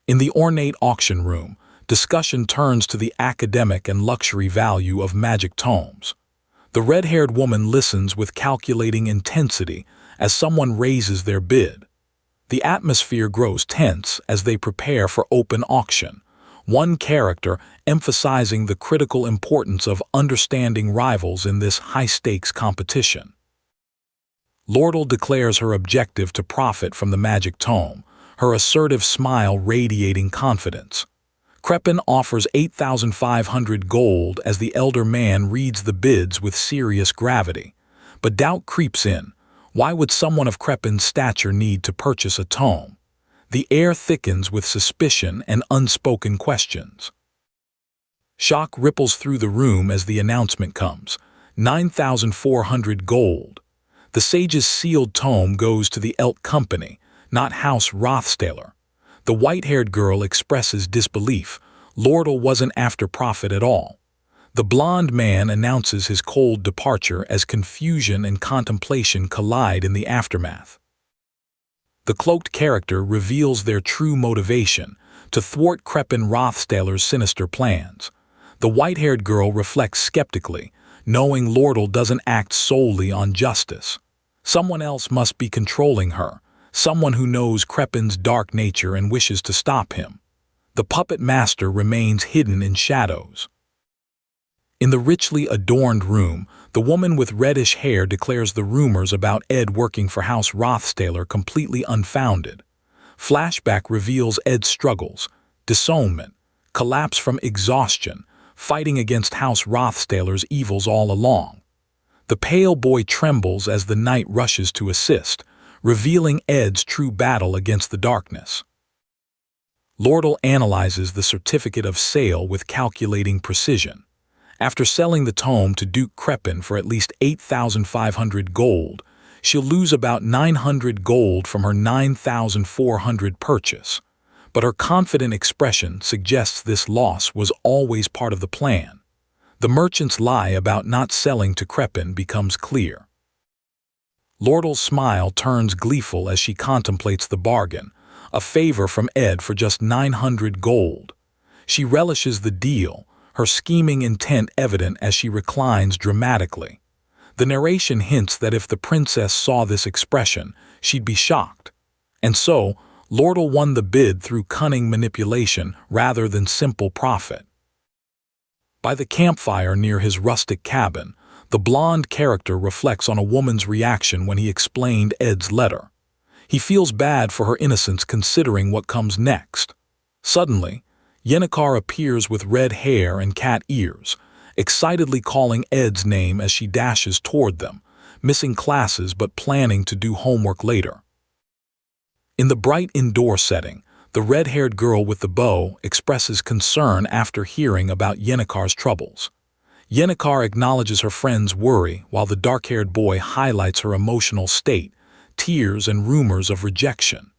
In the ornate auction room, discussion turns to the academic and luxury value of magic tomes. The red-haired woman listens with calculating intensity as someone raises their bid. The atmosphere grows tense as they prepare for open auction, one character emphasizing the critical importance of understanding rivals in this high-stakes competition. Lordle declares her objective to profit from the magic tome, her assertive smile radiating confidence. Crepin offers 8,500 gold as the elder man reads the bids with serious gravity. But doubt creeps in. Why would someone of Crepin's stature need to purchase a tome? The air thickens with suspicion and unspoken questions. Shock ripples through the room as the announcement comes. 9,400 gold. The sage's sealed tome goes to the Elk Company, not House Rothstaler. The white-haired girl expresses disbelief. Lordle wasn't after profit at all. The blonde man announces his cold departure as confusion and contemplation collide in the aftermath. The cloaked character reveals their true motivation, to thwart Crepin Rothstaler's sinister plans. The white-haired girl reflects skeptically, knowing Lordle doesn't act solely on justice. Someone else must be controlling her, someone who knows Crepin's dark nature and wishes to stop him. The puppet master remains hidden in shadows. In the richly adorned room, the woman with reddish hair declares the rumors about Ed working for House Rothstaler completely unfounded. Flashback reveals Ed's struggles, disownment, collapse from exhaustion, fighting against House Rothstaler's evils all along. The pale boy trembles as the knight rushes to assist, revealing Ed's true battle against the darkness. Lordle analyzes the certificate of sale with calculating precision. After selling the tome to Duke Crepin for at least 8,500 gold, she'll lose about 900 gold from her 9,400 purchase. But her confident expression suggests this loss was always part of the plan. The merchant's lie about not selling to Crepin becomes clear. Lordle's smile turns gleeful as she contemplates the bargain, a favor from Ed for just 900 gold. She relishes the deal, her scheming intent evident as she reclines dramatically. The narration hints that if the princess saw this expression, she'd be shocked. And so, Lordle won the bid through cunning manipulation rather than simple profit. By the campfire near his rustic cabin, the blonde character reflects on a woman's reaction when he explained Ed's letter. He feels bad for her innocence considering what comes next. Suddenly, Yennekar appears with red hair and cat ears, excitedly calling Ed's name as she dashes toward them, missing classes but planning to do homework later. In the bright indoor setting, the red-haired girl with the bow expresses concern after hearing about Yennekar's troubles. Yennekar acknowledges her friend's worry while the dark-haired boy highlights her emotional state, tears and rumors of rejection.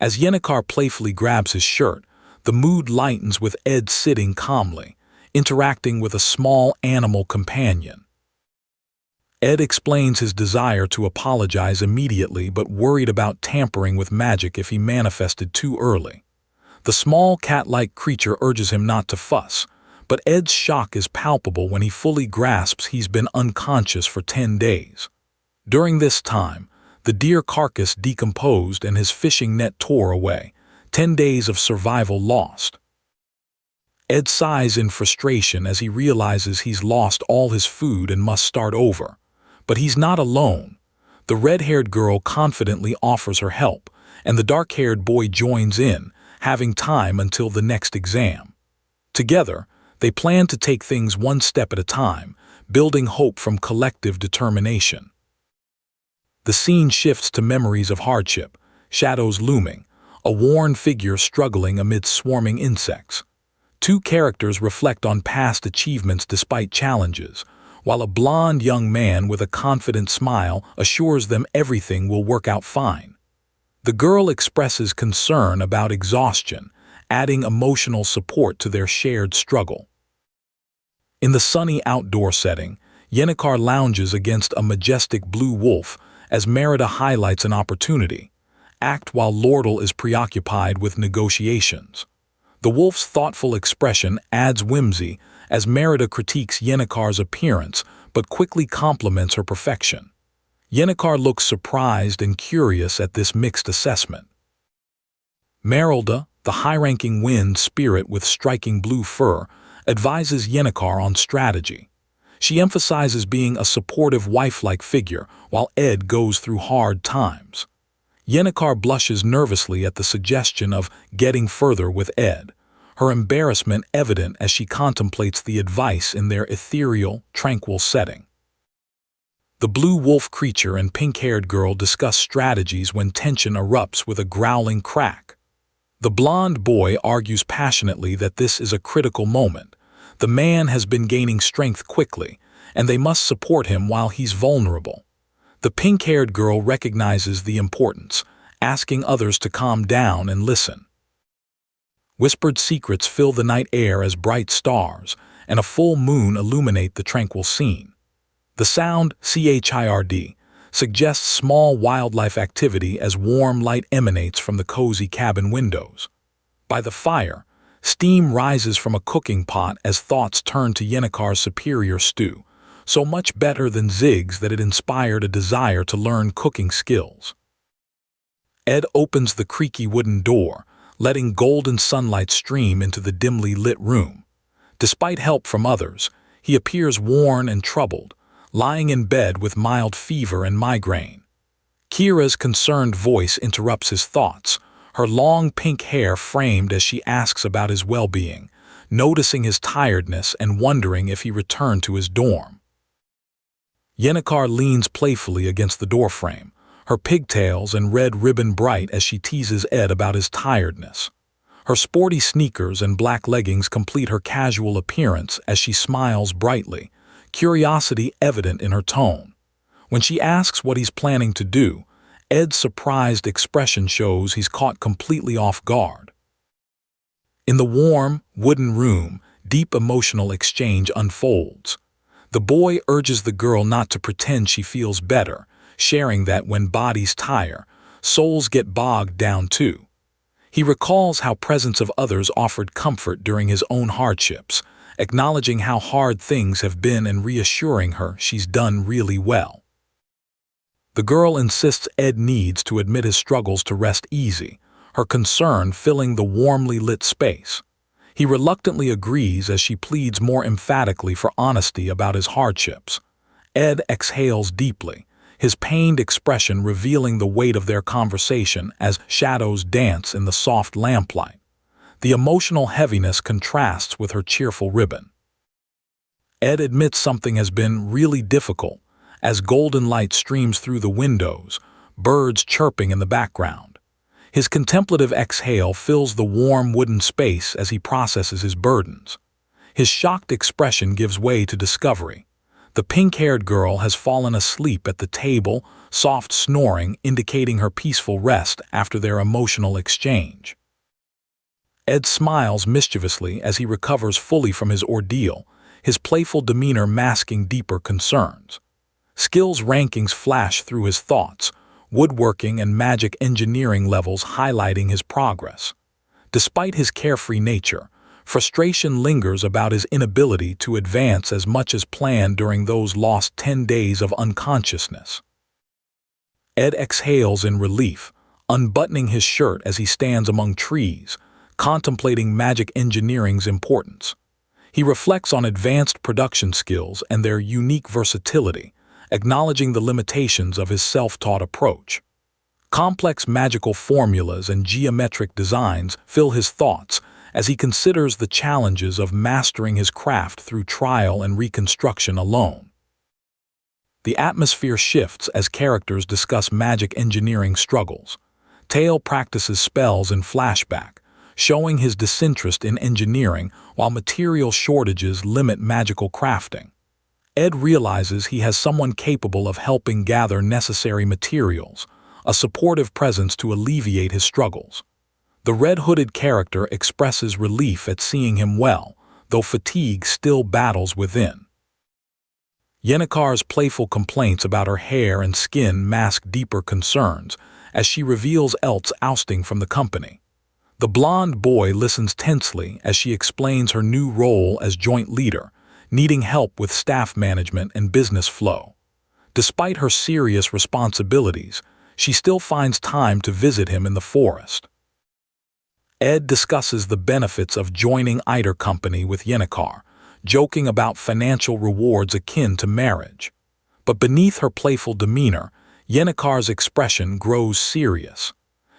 As Yennekar playfully grabs his shirt, the mood lightens with Ed sitting calmly, interacting with a small animal companion. Ed explains his desire to apologize immediately but worried about tampering with magic if he manifested too early. The small cat-like creature urges him not to fuss, but Ed's shock is palpable when he fully grasps he's been unconscious for 10 days. During this time, the deer carcass decomposed and his fishing net tore away, 10 days of survival lost. Ed sighs in frustration as he realizes he's lost all his food and must start over. But he's not alone. The red-haired girl confidently offers her help, and the dark-haired boy joins in, having time until the next exam. Together, they plan to take things one step at a time, building hope from collective determination. The scene shifts to memories of hardship, shadows looming, a worn figure struggling amidst swarming insects. Two characters reflect on past achievements despite challenges, while a blond young man with a confident smile assures them everything will work out fine. The girl expresses concern about exhaustion, adding emotional support to their shared struggle. In the sunny outdoor setting, Yennekar lounges against a majestic blue wolf as Merida highlights an opportunity, act while Lordle is preoccupied with negotiations. The wolf's thoughtful expression adds whimsy as Merida critiques Yennekar's appearance but quickly compliments her perfection. Yennekar looks surprised and curious at this mixed assessment. Merida, the high-ranking wind spirit with striking blue fur, advises Yennekar on strategy. She emphasizes being a supportive wife-like figure while Ed goes through hard times. Yennekar blushes nervously at the suggestion of getting further with Ed, her embarrassment evident as she contemplates the advice in their ethereal, tranquil setting. The blue wolf creature and pink-haired girl discuss strategies when tension erupts with a growling crack. The blonde boy argues passionately that this is a critical moment. The man has been gaining strength quickly, and they must support him while he's vulnerable. The pink-haired girl recognizes the importance, asking others to calm down and listen. Whispered secrets fill the night air as bright stars, and a full moon illuminate the tranquil scene. The sound, chird, suggests small wildlife activity as warm light emanates from the cozy cabin windows. By the fire, steam rises from a cooking pot as thoughts turn to Yennekar's superior stew, so much better than Zig's that it inspired a desire to learn cooking skills. Ed opens the creaky wooden door, letting golden sunlight stream into the dimly lit room. Despite help from others, he appears worn and troubled, lying in bed with mild fever and migraine. Kira's concerned voice interrupts his thoughts, her long pink hair framed as she asks about his well-being, noticing his tiredness and wondering if he returned to his dorm. Yennekar leans playfully against the doorframe, her pigtails and red ribbon bright as she teases Ed about his tiredness. Her sporty sneakers and black leggings complete her casual appearance as she smiles brightly, curiosity evident in her tone. When she asks what he's planning to do, Ed's surprised expression shows he's caught completely off guard. In the warm, wooden room, deep emotional exchange unfolds. The boy urges the girl not to pretend she feels better, sharing that when bodies tire, souls get bogged down too. He recalls how presence of others offered comfort during his own hardships, acknowledging how hard things have been and reassuring her she's done really well. The girl insists Ed needs to admit his struggles to rest easy, her concern filling the warmly lit space. He reluctantly agrees as she pleads more emphatically for honesty about his hardships. Ed exhales deeply, his pained expression revealing the weight of their conversation as shadows dance in the soft lamplight. The emotional heaviness contrasts with her cheerful ribbon. Ed admits something has been really difficult, as golden light streams through the windows, birds chirping in the background. His contemplative exhale fills the warm wooden space as he processes his burdens. His shocked expression gives way to discovery. The pink-haired girl has fallen asleep at the table, soft snoring indicating her peaceful rest after their emotional exchange. Ed smiles mischievously as he recovers fully from his ordeal, his playful demeanor masking deeper concerns. Skills rankings flash through his thoughts, woodworking and magic engineering levels highlighting his progress. Despite his carefree nature, Frustration lingers about his inability to advance as much as planned during those lost 10 days of unconsciousness. Ed exhales in relief, unbuttoning his shirt as he stands among trees, contemplating magic engineering's importance. He reflects on advanced production skills and their unique versatility, acknowledging the limitations of his self-taught approach. Complex magical formulas and geometric designs fill his thoughts as he considers the challenges of mastering his craft through trial and reconstruction alone. The atmosphere shifts as characters discuss magic engineering struggles. Tale practices spells in flashback, showing his disinterest in engineering while material shortages limit magical crafting. Ed realizes he has someone capable of helping gather necessary materials, a supportive presence to alleviate his struggles. The red-hooded character expresses relief at seeing him well, though fatigue still battles within. Yennekar's playful complaints about her hair and skin mask deeper concerns as she reveals Elt's ousting from the company. The blonde boy listens tensely as she explains her new role as joint leader, needing help with staff management and business flow. Despite her serious responsibilities, she still finds time to visit him in the forest. Ed discusses the benefits of joining either company with Yennekar, joking about financial rewards akin to marriage. But beneath her playful demeanor, Yennekar's expression grows serious.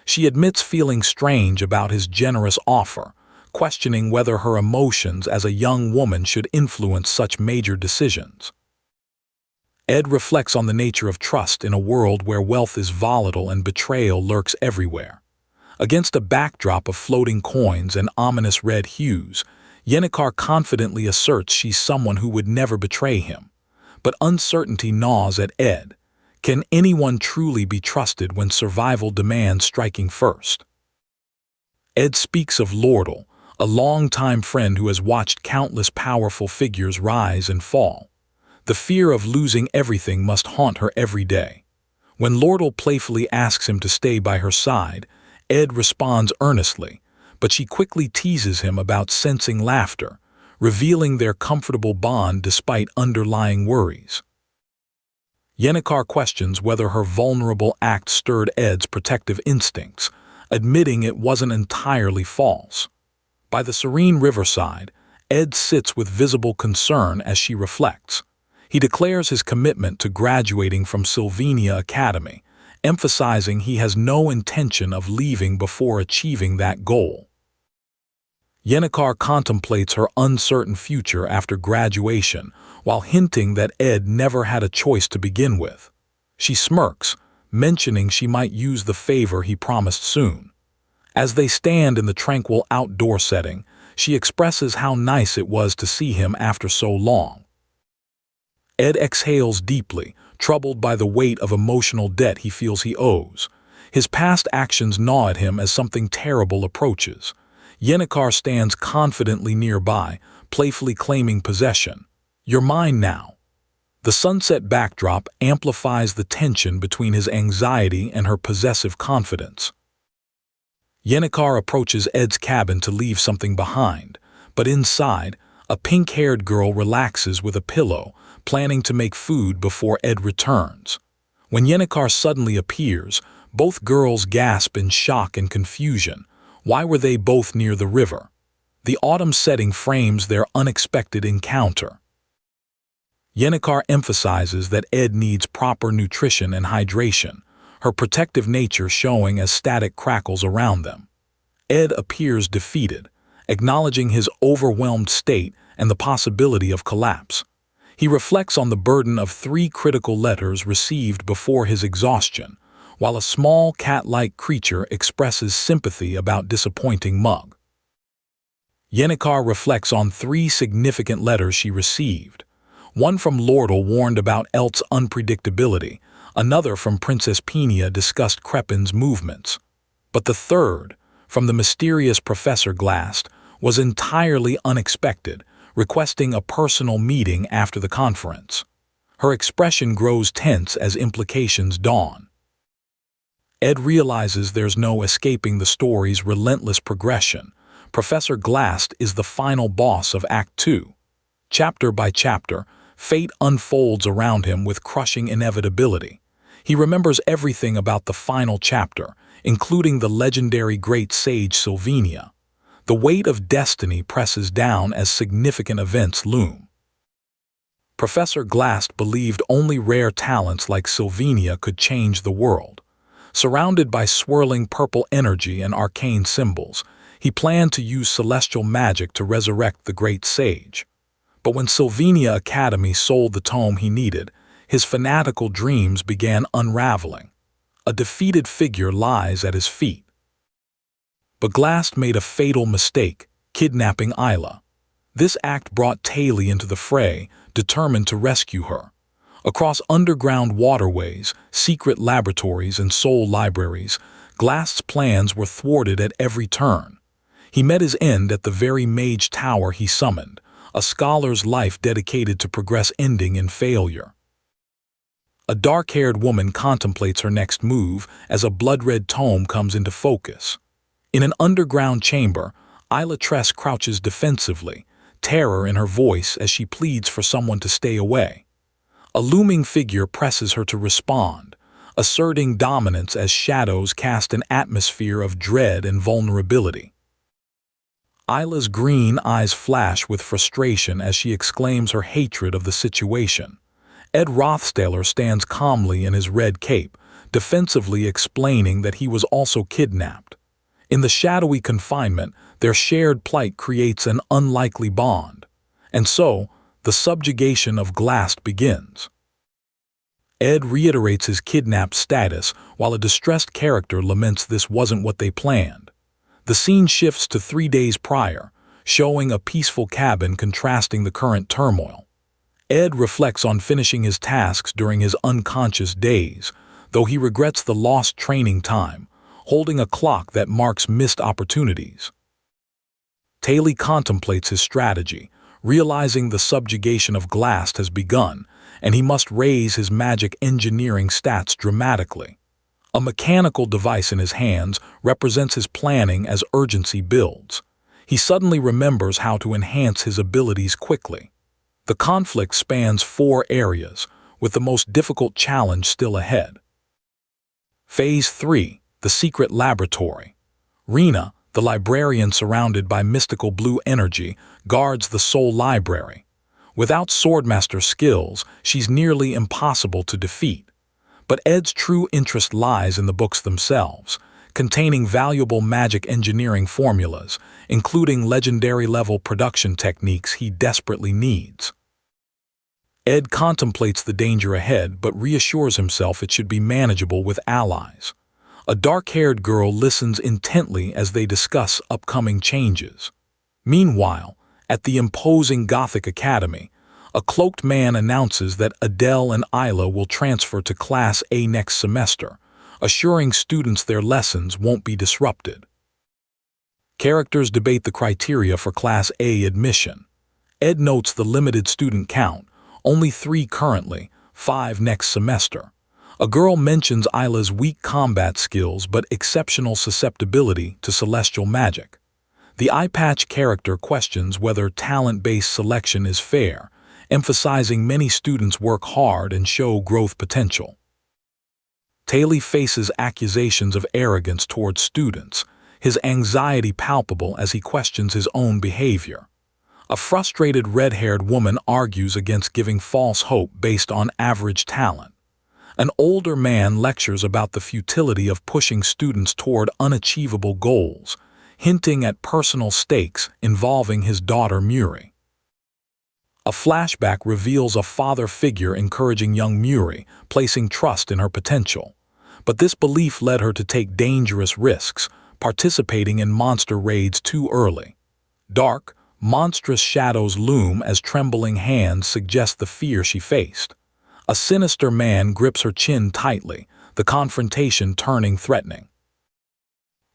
She admits feeling strange about his generous offer, questioning whether her emotions as a young woman should influence such major decisions. Ed reflects on the nature of trust in a world where wealth is volatile and betrayal lurks everywhere. Against a backdrop of floating coins and ominous red hues, Yennekar confidently asserts she's someone who would never betray him. But uncertainty gnaws at Ed. Can anyone truly be trusted when survival demands striking first? Ed speaks of Lordle, a longtime friend who has watched countless powerful figures rise and fall. The fear of losing everything must haunt her every day. When Lordle playfully asks him to stay by her side, Ed responds earnestly, but she quickly teases him about sensing laughter, revealing their comfortable bond despite underlying worries. Yennekar questions whether her vulnerable act stirred Ed's protective instincts, admitting it wasn't entirely false. By the serene riverside, Ed sits with visible concern as she reflects. He declares his commitment to graduating from Sylvania Academy, emphasizing he has no intention of leaving before achieving that goal. Yennekar contemplates her uncertain future after graduation, while hinting that Ed never had a choice to begin with. She smirks, mentioning she might use the favor he promised soon. As they stand in the tranquil outdoor setting, she expresses how nice it was to see him after so long. Ed exhales deeply, troubled by the weight of emotional debt he feels he owes. His past actions gnaw at him as something terrible approaches. Yennekar stands confidently nearby, playfully claiming possession. "You're mine now." The sunset backdrop amplifies the tension between his anxiety and her possessive confidence. Yennekar approaches Ed's cabin to leave something behind, but inside, a pink-haired girl relaxes with a pillow, planning to make food before Ed returns. When Yennekar suddenly appears, both girls gasp in shock and confusion. Why were they both near the river? The autumn setting frames their unexpected encounter. Yennekar emphasizes that Ed needs proper nutrition and hydration, her protective nature showing as static crackles around them. Ed appears defeated, acknowledging his overwhelmed state and the possibility of collapse. He reflects on the burden of 3 critical letters received before his exhaustion, while a small cat-like creature expresses sympathy about disappointing Mug. Yennekar reflects on 3 significant letters she received. One from Lordle warned about Elt's unpredictability, another from Princess Peenia discussed Crepin's movements. But the third, from the mysterious Professor Glast, was entirely unexpected, requesting a personal meeting after the conference. Her expression grows tense as implications dawn. Ed realizes there's no escaping the story's relentless progression. Professor Glast is the final boss of Act 2. Chapter by chapter, fate unfolds around him with crushing inevitability. He remembers everything about the final chapter, including the legendary great sage Sylvania. The weight of destiny presses down as significant events loom. Professor Glast believed only rare talents like Sylvania could change the world. Surrounded by swirling purple energy and arcane symbols, he planned to use celestial magic to resurrect the great sage. But when Sylvania Academy sold the tome he needed, his fanatical dreams began unraveling. A defeated figure lies at his feet. But Glast made a fatal mistake, kidnapping Isla. This act brought Taylee into the fray, determined to rescue her. Across underground waterways, secret laboratories, and soul libraries, Glast's plans were thwarted at every turn. He met his end at the very mage tower he summoned, a scholar's life dedicated to progress ending in failure. A dark-haired woman contemplates her next move as a blood-red tome comes into focus. In an underground chamber, Isla Tress crouches defensively, terror in her voice as she pleads for someone to stay away. A looming figure presses her to respond, asserting dominance as shadows cast an atmosphere of dread and vulnerability. Isla's green eyes flash with frustration as she exclaims her hatred of the situation. Ed Rothstaler stands calmly in his red cape, defensively explaining that he was also kidnapped. In the shadowy confinement, their shared plight creates an unlikely bond. And so, the subjugation of Glast begins. Ed reiterates his kidnapped status, while a distressed character laments this wasn't what they planned. The scene shifts to 3 days prior, showing a peaceful cabin contrasting the current turmoil. Ed reflects on finishing his tasks during his unconscious days, though he regrets the lost training time, holding a clock that marks missed opportunities. Taylee contemplates his strategy, realizing the subjugation of Glast has begun, and he must raise his magic engineering stats dramatically. A mechanical device in his hands represents his planning as urgency builds. He suddenly remembers how to enhance his abilities quickly. The conflict spans 4 areas, with the most difficult challenge still ahead. Phase 3. The Secret Laboratory. Rena, the librarian surrounded by mystical blue energy, guards the Soul Library. Without Swordmaster skills, she's nearly impossible to defeat. But Ed's true interest lies in the books themselves, containing valuable magic engineering formulas, including legendary-level production techniques he desperately needs. Ed contemplates the danger ahead but reassures himself it should be manageable with allies. A dark-haired girl listens intently as they discuss upcoming changes. Meanwhile, at the imposing Gothic Academy, a cloaked man announces that Adele and Isla will transfer to Class A next semester, assuring students their lessons won't be disrupted. Characters debate the criteria for Class A admission. Ed notes the limited student count, only 3 currently, 5 next semester. A girl mentions Isla's weak combat skills but exceptional susceptibility to celestial magic. The eye-patch character questions whether talent-based selection is fair, emphasizing many students work hard and show growth potential. Taylee faces accusations of arrogance towards students, his anxiety palpable as he questions his own behavior. A frustrated red-haired woman argues against giving false hope based on average talent. An older man lectures about the futility of pushing students toward unachievable goals, hinting at personal stakes involving his daughter Muri. A flashback reveals a father figure encouraging young Muri, placing trust in her potential. But this belief led her to take dangerous risks, participating in monster raids too early. Dark, monstrous shadows loom as trembling hands suggest the fear she faced. A sinister man grips her chin tightly, the confrontation turning threatening.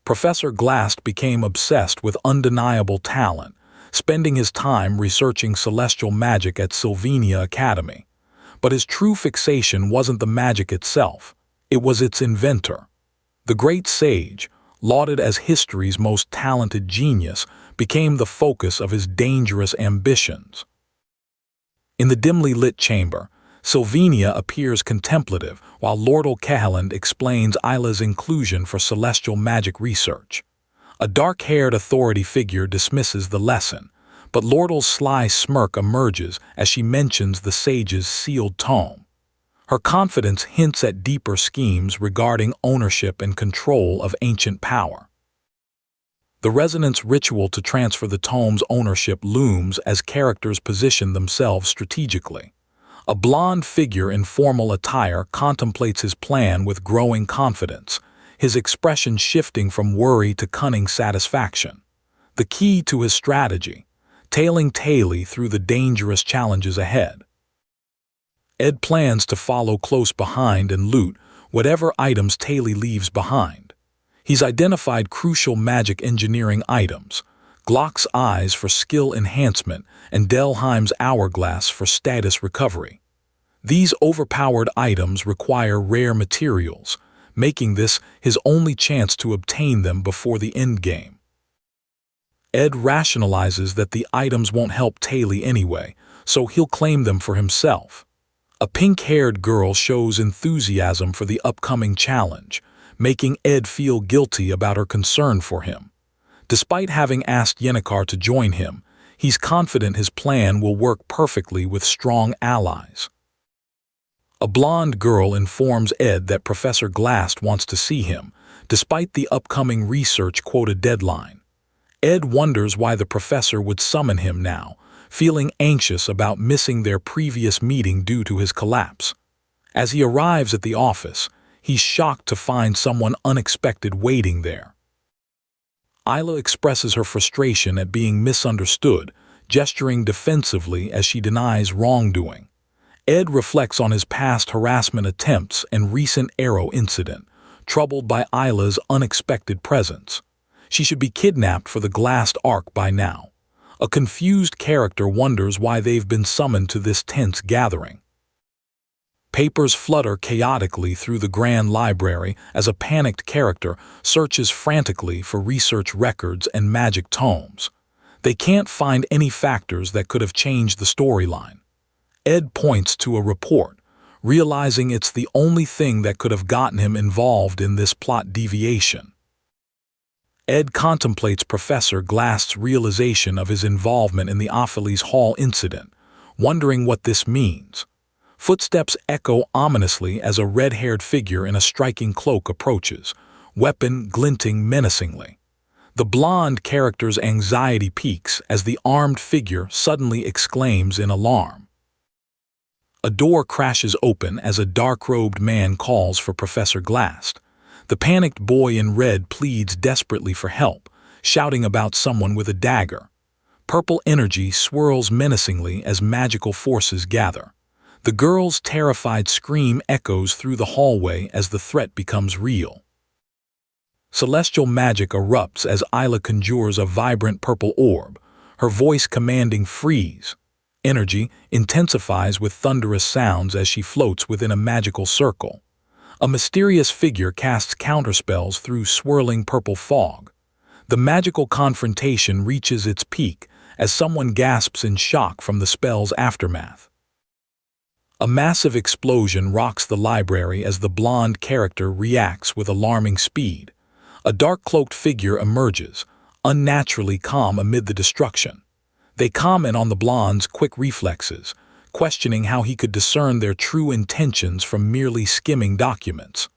Professor Glast became obsessed with undeniable talent, spending his time researching celestial magic at Sylvania Academy. But his true fixation wasn't the magic itself, it was its inventor. The great sage, lauded as history's most talented genius, became the focus of his dangerous ambitions. In the dimly lit chamber, Sylvania appears contemplative while Lord O'Cahalan explains Isla's inclusion for celestial magic research. A dark-haired authority figure dismisses the lesson, but Lordal's sly smirk emerges as she mentions the sage's sealed tome. Her confidence hints at deeper schemes regarding ownership and control of ancient power. The resonance ritual to transfer the tome's ownership looms as characters position themselves strategically. A blonde figure in formal attire contemplates his plan with growing confidence, his expression shifting from worry to cunning satisfaction. The key to his strategy, tailing Taylee through the dangerous challenges ahead. Ed plans to follow close behind and loot whatever items Taylee leaves behind. He's identified crucial magic engineering items, Glock's eyes for skill enhancement and Delheim's hourglass for status recovery. These overpowered items require rare materials, making this his only chance to obtain them before the endgame. Ed rationalizes that the items won't help Taylee anyway, so he'll claim them for himself. A pink-haired girl shows enthusiasm for the upcoming challenge, making Ed feel guilty about her concern for him. Despite having asked Yennekar to join him, he's confident his plan will work perfectly with strong allies. A blonde girl informs Ed that Professor Glast wants to see him, despite the upcoming research quota deadline. Ed wonders why the professor would summon him now, feeling anxious about missing their previous meeting due to his collapse. As he arrives at the office, he's shocked to find someone unexpected waiting there. Isla expresses her frustration at being misunderstood, gesturing defensively as she denies wrongdoing. Ed reflects on his past harassment attempts and recent Arrow incident, troubled by Isla's unexpected presence. She should be kidnapped for the Glast Arc by now. A confused character wonders why they've been summoned to this tense gathering. Papers flutter chaotically through the Grand Library as a panicked character searches frantically for research records and magic tomes. They can't find any factors that could have changed the storyline. Ed points to a report, realizing it's the only thing that could have gotten him involved in this plot deviation. Ed contemplates Professor Glast's realization of his involvement in the Opheles Hall incident, wondering what this means. Footsteps echo ominously as a red-haired figure in a striking cloak approaches, weapon glinting menacingly. The blonde character's anxiety peaks as the armed figure suddenly exclaims in alarm. A door crashes open as a dark-robed man calls for Professor Glast. The panicked boy in red pleads desperately for help, shouting about someone with a dagger. Purple energy swirls menacingly as magical forces gather. The girl's terrified scream echoes through the hallway as the threat becomes real. Celestial magic erupts as Isla conjures a vibrant purple orb, her voice commanding freeze. Energy intensifies with thunderous sounds as she floats within a magical circle. A mysterious figure casts counterspells through swirling purple fog. The magical confrontation reaches its peak as someone gasps in shock from the spell's aftermath. A massive explosion rocks the library as the blonde character reacts with alarming speed. A dark-cloaked figure emerges, unnaturally calm amid the destruction. They comment on the blonde's quick reflexes, questioning how he could discern their true intentions from merely skimming documents.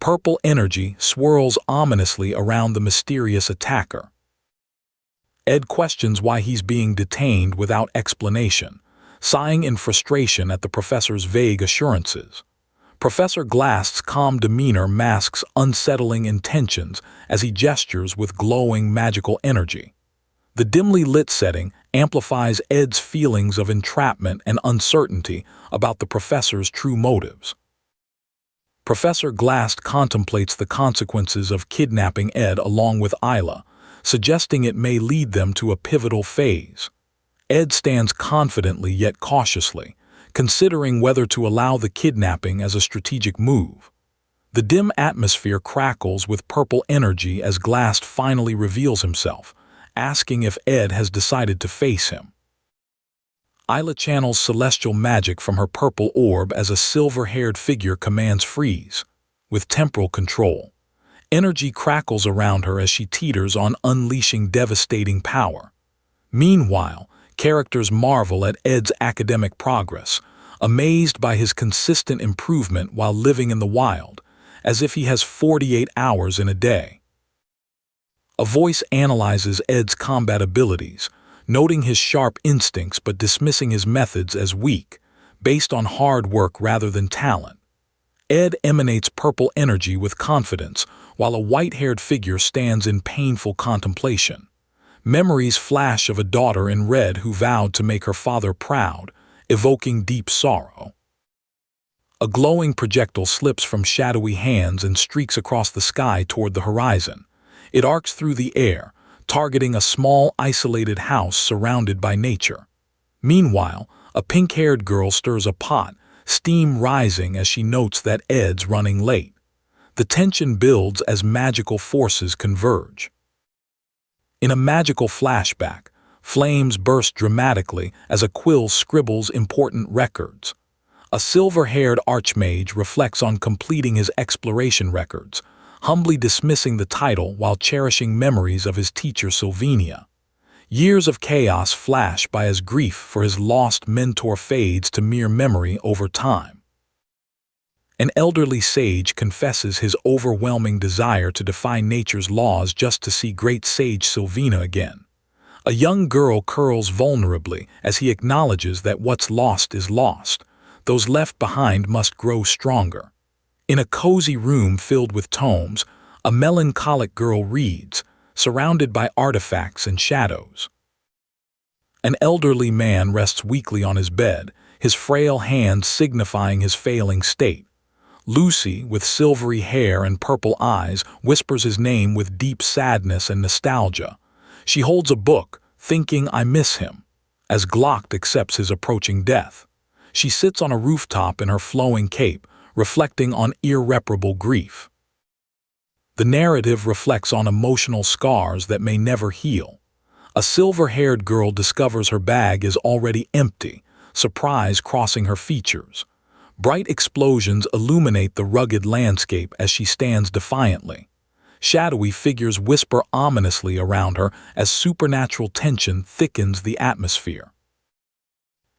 Purple energy swirls ominously around the mysterious attacker. Ed questions why he's being detained without explanation, sighing in frustration at the professor's vague assurances. Professor Glast's calm demeanor masks unsettling intentions as he gestures with glowing magical energy. The dimly lit setting amplifies Ed's feelings of entrapment and uncertainty about the professor's true motives. Professor Glast contemplates the consequences of kidnapping Ed along with Isla, suggesting it may lead them to a pivotal phase. Ed stands confidently yet cautiously, considering whether to allow the kidnapping as a strategic move. The dim atmosphere crackles with purple energy as Glass finally reveals himself, asking if Ed has decided to face him. Isla channels celestial magic from her purple orb as a silver-haired figure commands freeze, with temporal control. Energy crackles around her as she teeters on unleashing devastating power. Meanwhile, characters marvel at Ed's academic progress, amazed by his consistent improvement while living in the wild, as if he has 48 hours in a day. A voice analyzes Ed's combat abilities, noting his sharp instincts but dismissing his methods as weak, based on hard work rather than talent. Ed emanates purple energy with confidence, while a white-haired figure stands in painful contemplation. Memories flash of a daughter in red who vowed to make her father proud, evoking deep sorrow. A glowing projectile slips from shadowy hands and streaks across the sky toward the horizon. It arcs through the air, targeting a small, isolated house surrounded by nature. Meanwhile, a pink-haired girl stirs a pot, steam rising as she notes that Ed's running late. The tension builds as magical forces converge. In a magical flashback, flames burst dramatically as a quill scribbles important records. A silver-haired archmage reflects on completing his exploration records, humbly dismissing the title while cherishing memories of his teacher Sylvania. Years of chaos flash by as grief for his lost mentor fades to mere memory over time. An elderly sage confesses his overwhelming desire to defy nature's laws just to see great sage Sylvina again. A young girl curls vulnerably as he acknowledges that what's lost is lost. Those left behind must grow stronger. In a cozy room filled with tomes, a melancholic girl reads, surrounded by artifacts and shadows. An elderly man rests weakly on his bed, his frail hands signifying his failing state. Lucy, with silvery hair and purple eyes, whispers his name with deep sadness and nostalgia. She holds a book, thinking I miss him, as Glock accepts his approaching death. She sits on a rooftop in her flowing cape, reflecting on irreparable grief. The narrative reflects on emotional scars that may never heal. A silver-haired girl discovers her bag is already empty, surprise crossing her features. Bright explosions illuminate the rugged landscape as she stands defiantly. Shadowy figures whisper ominously around her as supernatural tension thickens the atmosphere.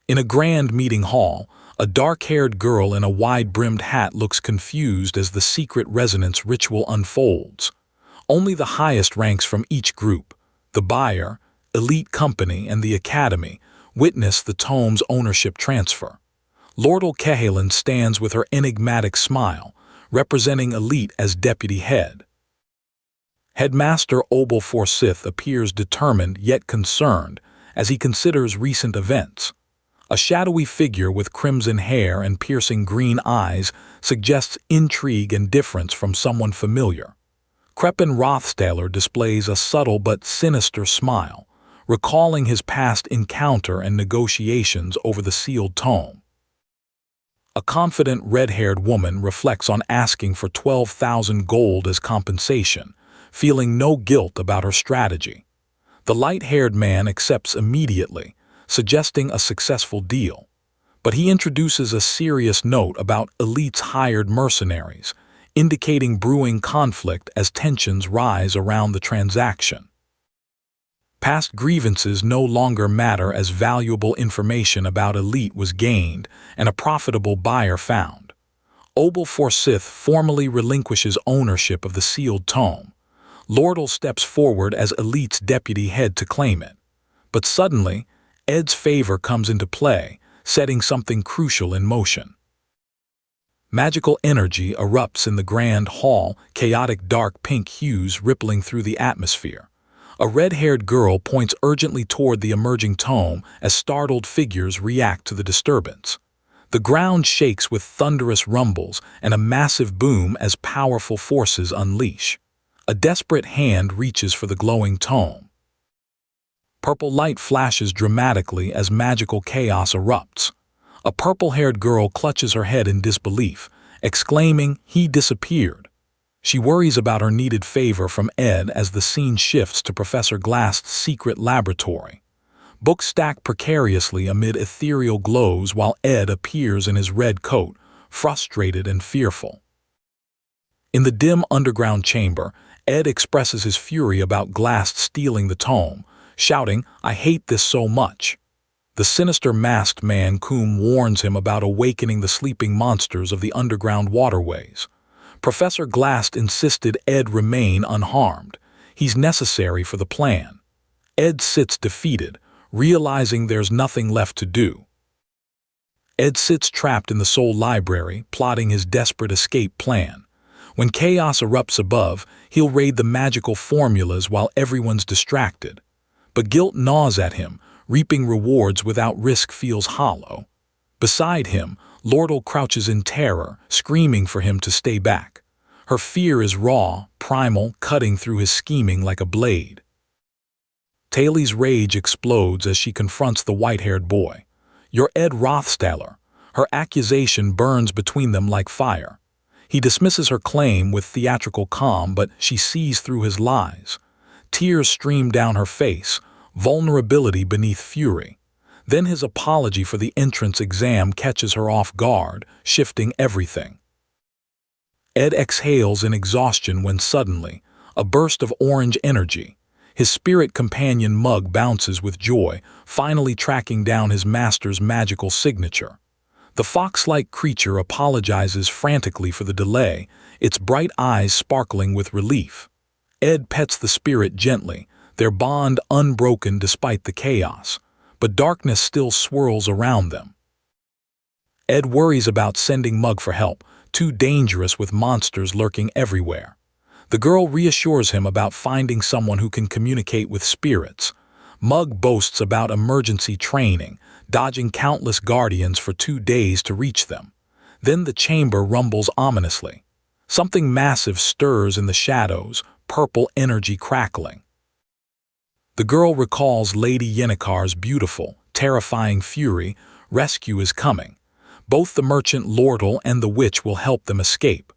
In a grand meeting hall, a dark-haired girl in a wide-brimmed hat looks confused as the secret resonance ritual unfolds. Only the highest ranks from each group, the buyer, elite company, and the academy, witness the tome's ownership transfer. Lordal Kehalan stands with her enigmatic smile, representing elite as deputy head. Headmaster Obel Forsyth appears determined yet concerned as he considers recent events. A shadowy figure with crimson hair and piercing green eyes suggests intrigue and difference from someone familiar. Kreppen Rothstaller displays a subtle but sinister smile, recalling his past encounter and negotiations over the sealed tome. A confident red-haired woman reflects on asking for 12,000 gold as compensation, feeling no guilt about her strategy. The light-haired man accepts immediately, suggesting a successful deal. But he introduces a serious note about elite's hired mercenaries, indicating brewing conflict as tensions rise around the transaction. Past grievances no longer matter as valuable information about elite was gained and a profitable buyer found. Obel Forsyth formally relinquishes ownership of the sealed tome. Lordal steps forward as elite's deputy head to claim it. But suddenly, Ed's favor comes into play, setting something crucial in motion. Magical energy erupts in the grand hall, chaotic dark pink hues rippling through the atmosphere. A red-haired girl points urgently toward the emerging tome as startled figures react to the disturbance. The ground shakes with thunderous rumbles and a massive boom as powerful forces unleash. A desperate hand reaches for the glowing tome. Purple light flashes dramatically as magical chaos erupts. A purple-haired girl clutches her head in disbelief, exclaiming, "He disappeared." She worries about her needed favor from Ed as the scene shifts to Professor Glass's secret laboratory. Books stack precariously amid ethereal glows while Ed appears in his red coat, frustrated and fearful. In the dim underground chamber, Ed expresses his fury about Glass stealing the tome, shouting, "I hate this so much." The sinister masked man Coom warns him about awakening the sleeping monsters of the underground waterways. Professor Glass insisted Ed remain unharmed. He's necessary for the plan. Ed sits defeated, realizing there's nothing left to do. Ed sits trapped in the Soul Library, plotting his desperate escape plan. When chaos erupts above, he'll raid the magical formulas while everyone's distracted. But guilt gnaws at him, reaping rewards without risk feels hollow. Beside him, Lordle crouches in terror, screaming for him to stay back. Her fear is raw, primal, cutting through his scheming like a blade. Taylee's rage explodes as she confronts the white-haired boy. "You're Ed Rothstaller." Her accusation burns between them like fire. He dismisses her claim with theatrical calm, but she sees through his lies. Tears stream down her face, vulnerability beneath fury. Then his apology for the entrance exam catches her off guard, shifting everything. Ed exhales in exhaustion when suddenly, a burst of orange energy. His spirit companion Mug bounces with joy, finally tracking down his master's magical signature. The fox-like creature apologizes frantically for the delay, its bright eyes sparkling with relief. Ed pets the spirit gently, their bond unbroken despite the chaos, but darkness still swirls around them. Ed worries about sending Mug for help, too dangerous with monsters lurking everywhere. The girl reassures him about finding someone who can communicate with spirits. Mug boasts about emergency training, dodging countless guardians for 2 days to reach them. Then the chamber rumbles ominously. Something massive stirs in the shadows, purple energy crackling. The girl recalls Lady Yennekar's beautiful, terrifying fury. Rescue is coming. Both the merchant Lordle and the witch will help them escape.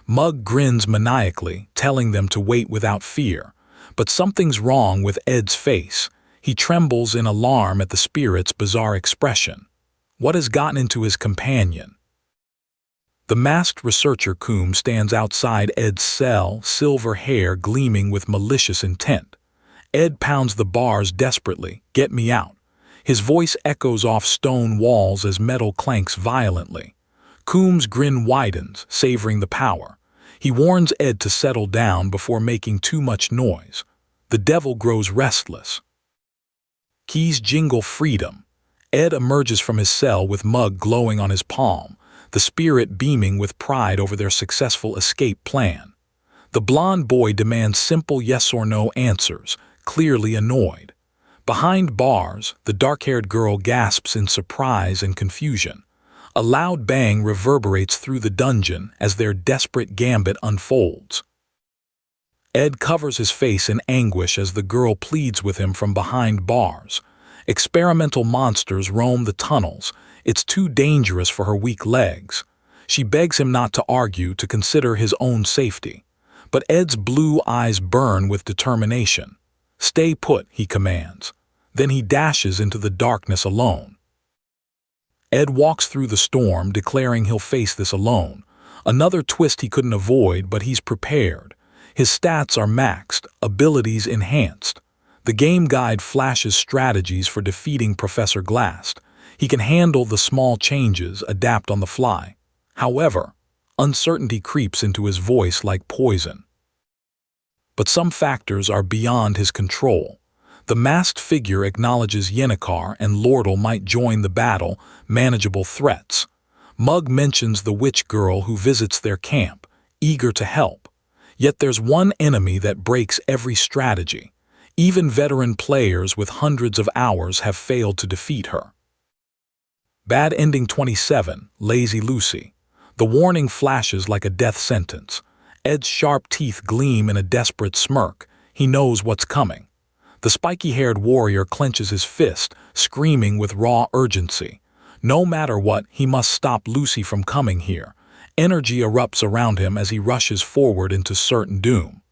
Mug grins maniacally, telling them to wait without fear. But something's wrong with Ed's face. He trembles in alarm at the spirit's bizarre expression. What has gotten into his companion? The masked researcher Coom stands outside Ed's cell, silver hair gleaming with malicious intent. Ed pounds the bars desperately, "Get me out." His voice echoes off stone walls as metal clanks violently. Coom's grin widens, savoring the power. He warns Ed to settle down before making too much noise. The devil grows restless. Keys jingle freedom. Ed emerges from his cell with Mug glowing on his palm, the spirit beaming with pride over their successful escape plan. The blonde boy demands simple yes or no answers, clearly annoyed. Behind bars, the dark-haired girl gasps in surprise and confusion. A loud bang reverberates through the dungeon as their desperate gambit unfolds. Ed covers his face in anguish as the girl pleads with him from behind bars. Experimental monsters roam the tunnels. It's too dangerous for her weak legs. She begs him not to argue, to consider his own safety. But Ed's blue eyes burn with determination. "Stay put," he commands. Then he dashes into the darkness alone. Ed walks through the storm, declaring he'll face this alone. Another twist he couldn't avoid, but he's prepared. His stats are maxed, abilities enhanced. The game guide flashes strategies for defeating Professor Glass. He can handle the small changes, adapt on the fly. However, uncertainty creeps into his voice like poison. But some factors are beyond his control. The masked figure acknowledges Yennekar and Lordle might join the battle, manageable threats. Mug mentions the witch girl who visits their camp, eager to help. Yet there's one enemy that breaks every strategy. Even veteran players with hundreds of hours have failed to defeat her. Bad Ending 27, Lazy Lucy. The warning flashes like a death sentence. Ed's sharp teeth gleam in a desperate smirk. He knows what's coming. The spiky-haired warrior clenches his fist, screaming with raw urgency. No matter what, he must stop Lucy from coming here. Energy erupts around him as he rushes forward into certain doom.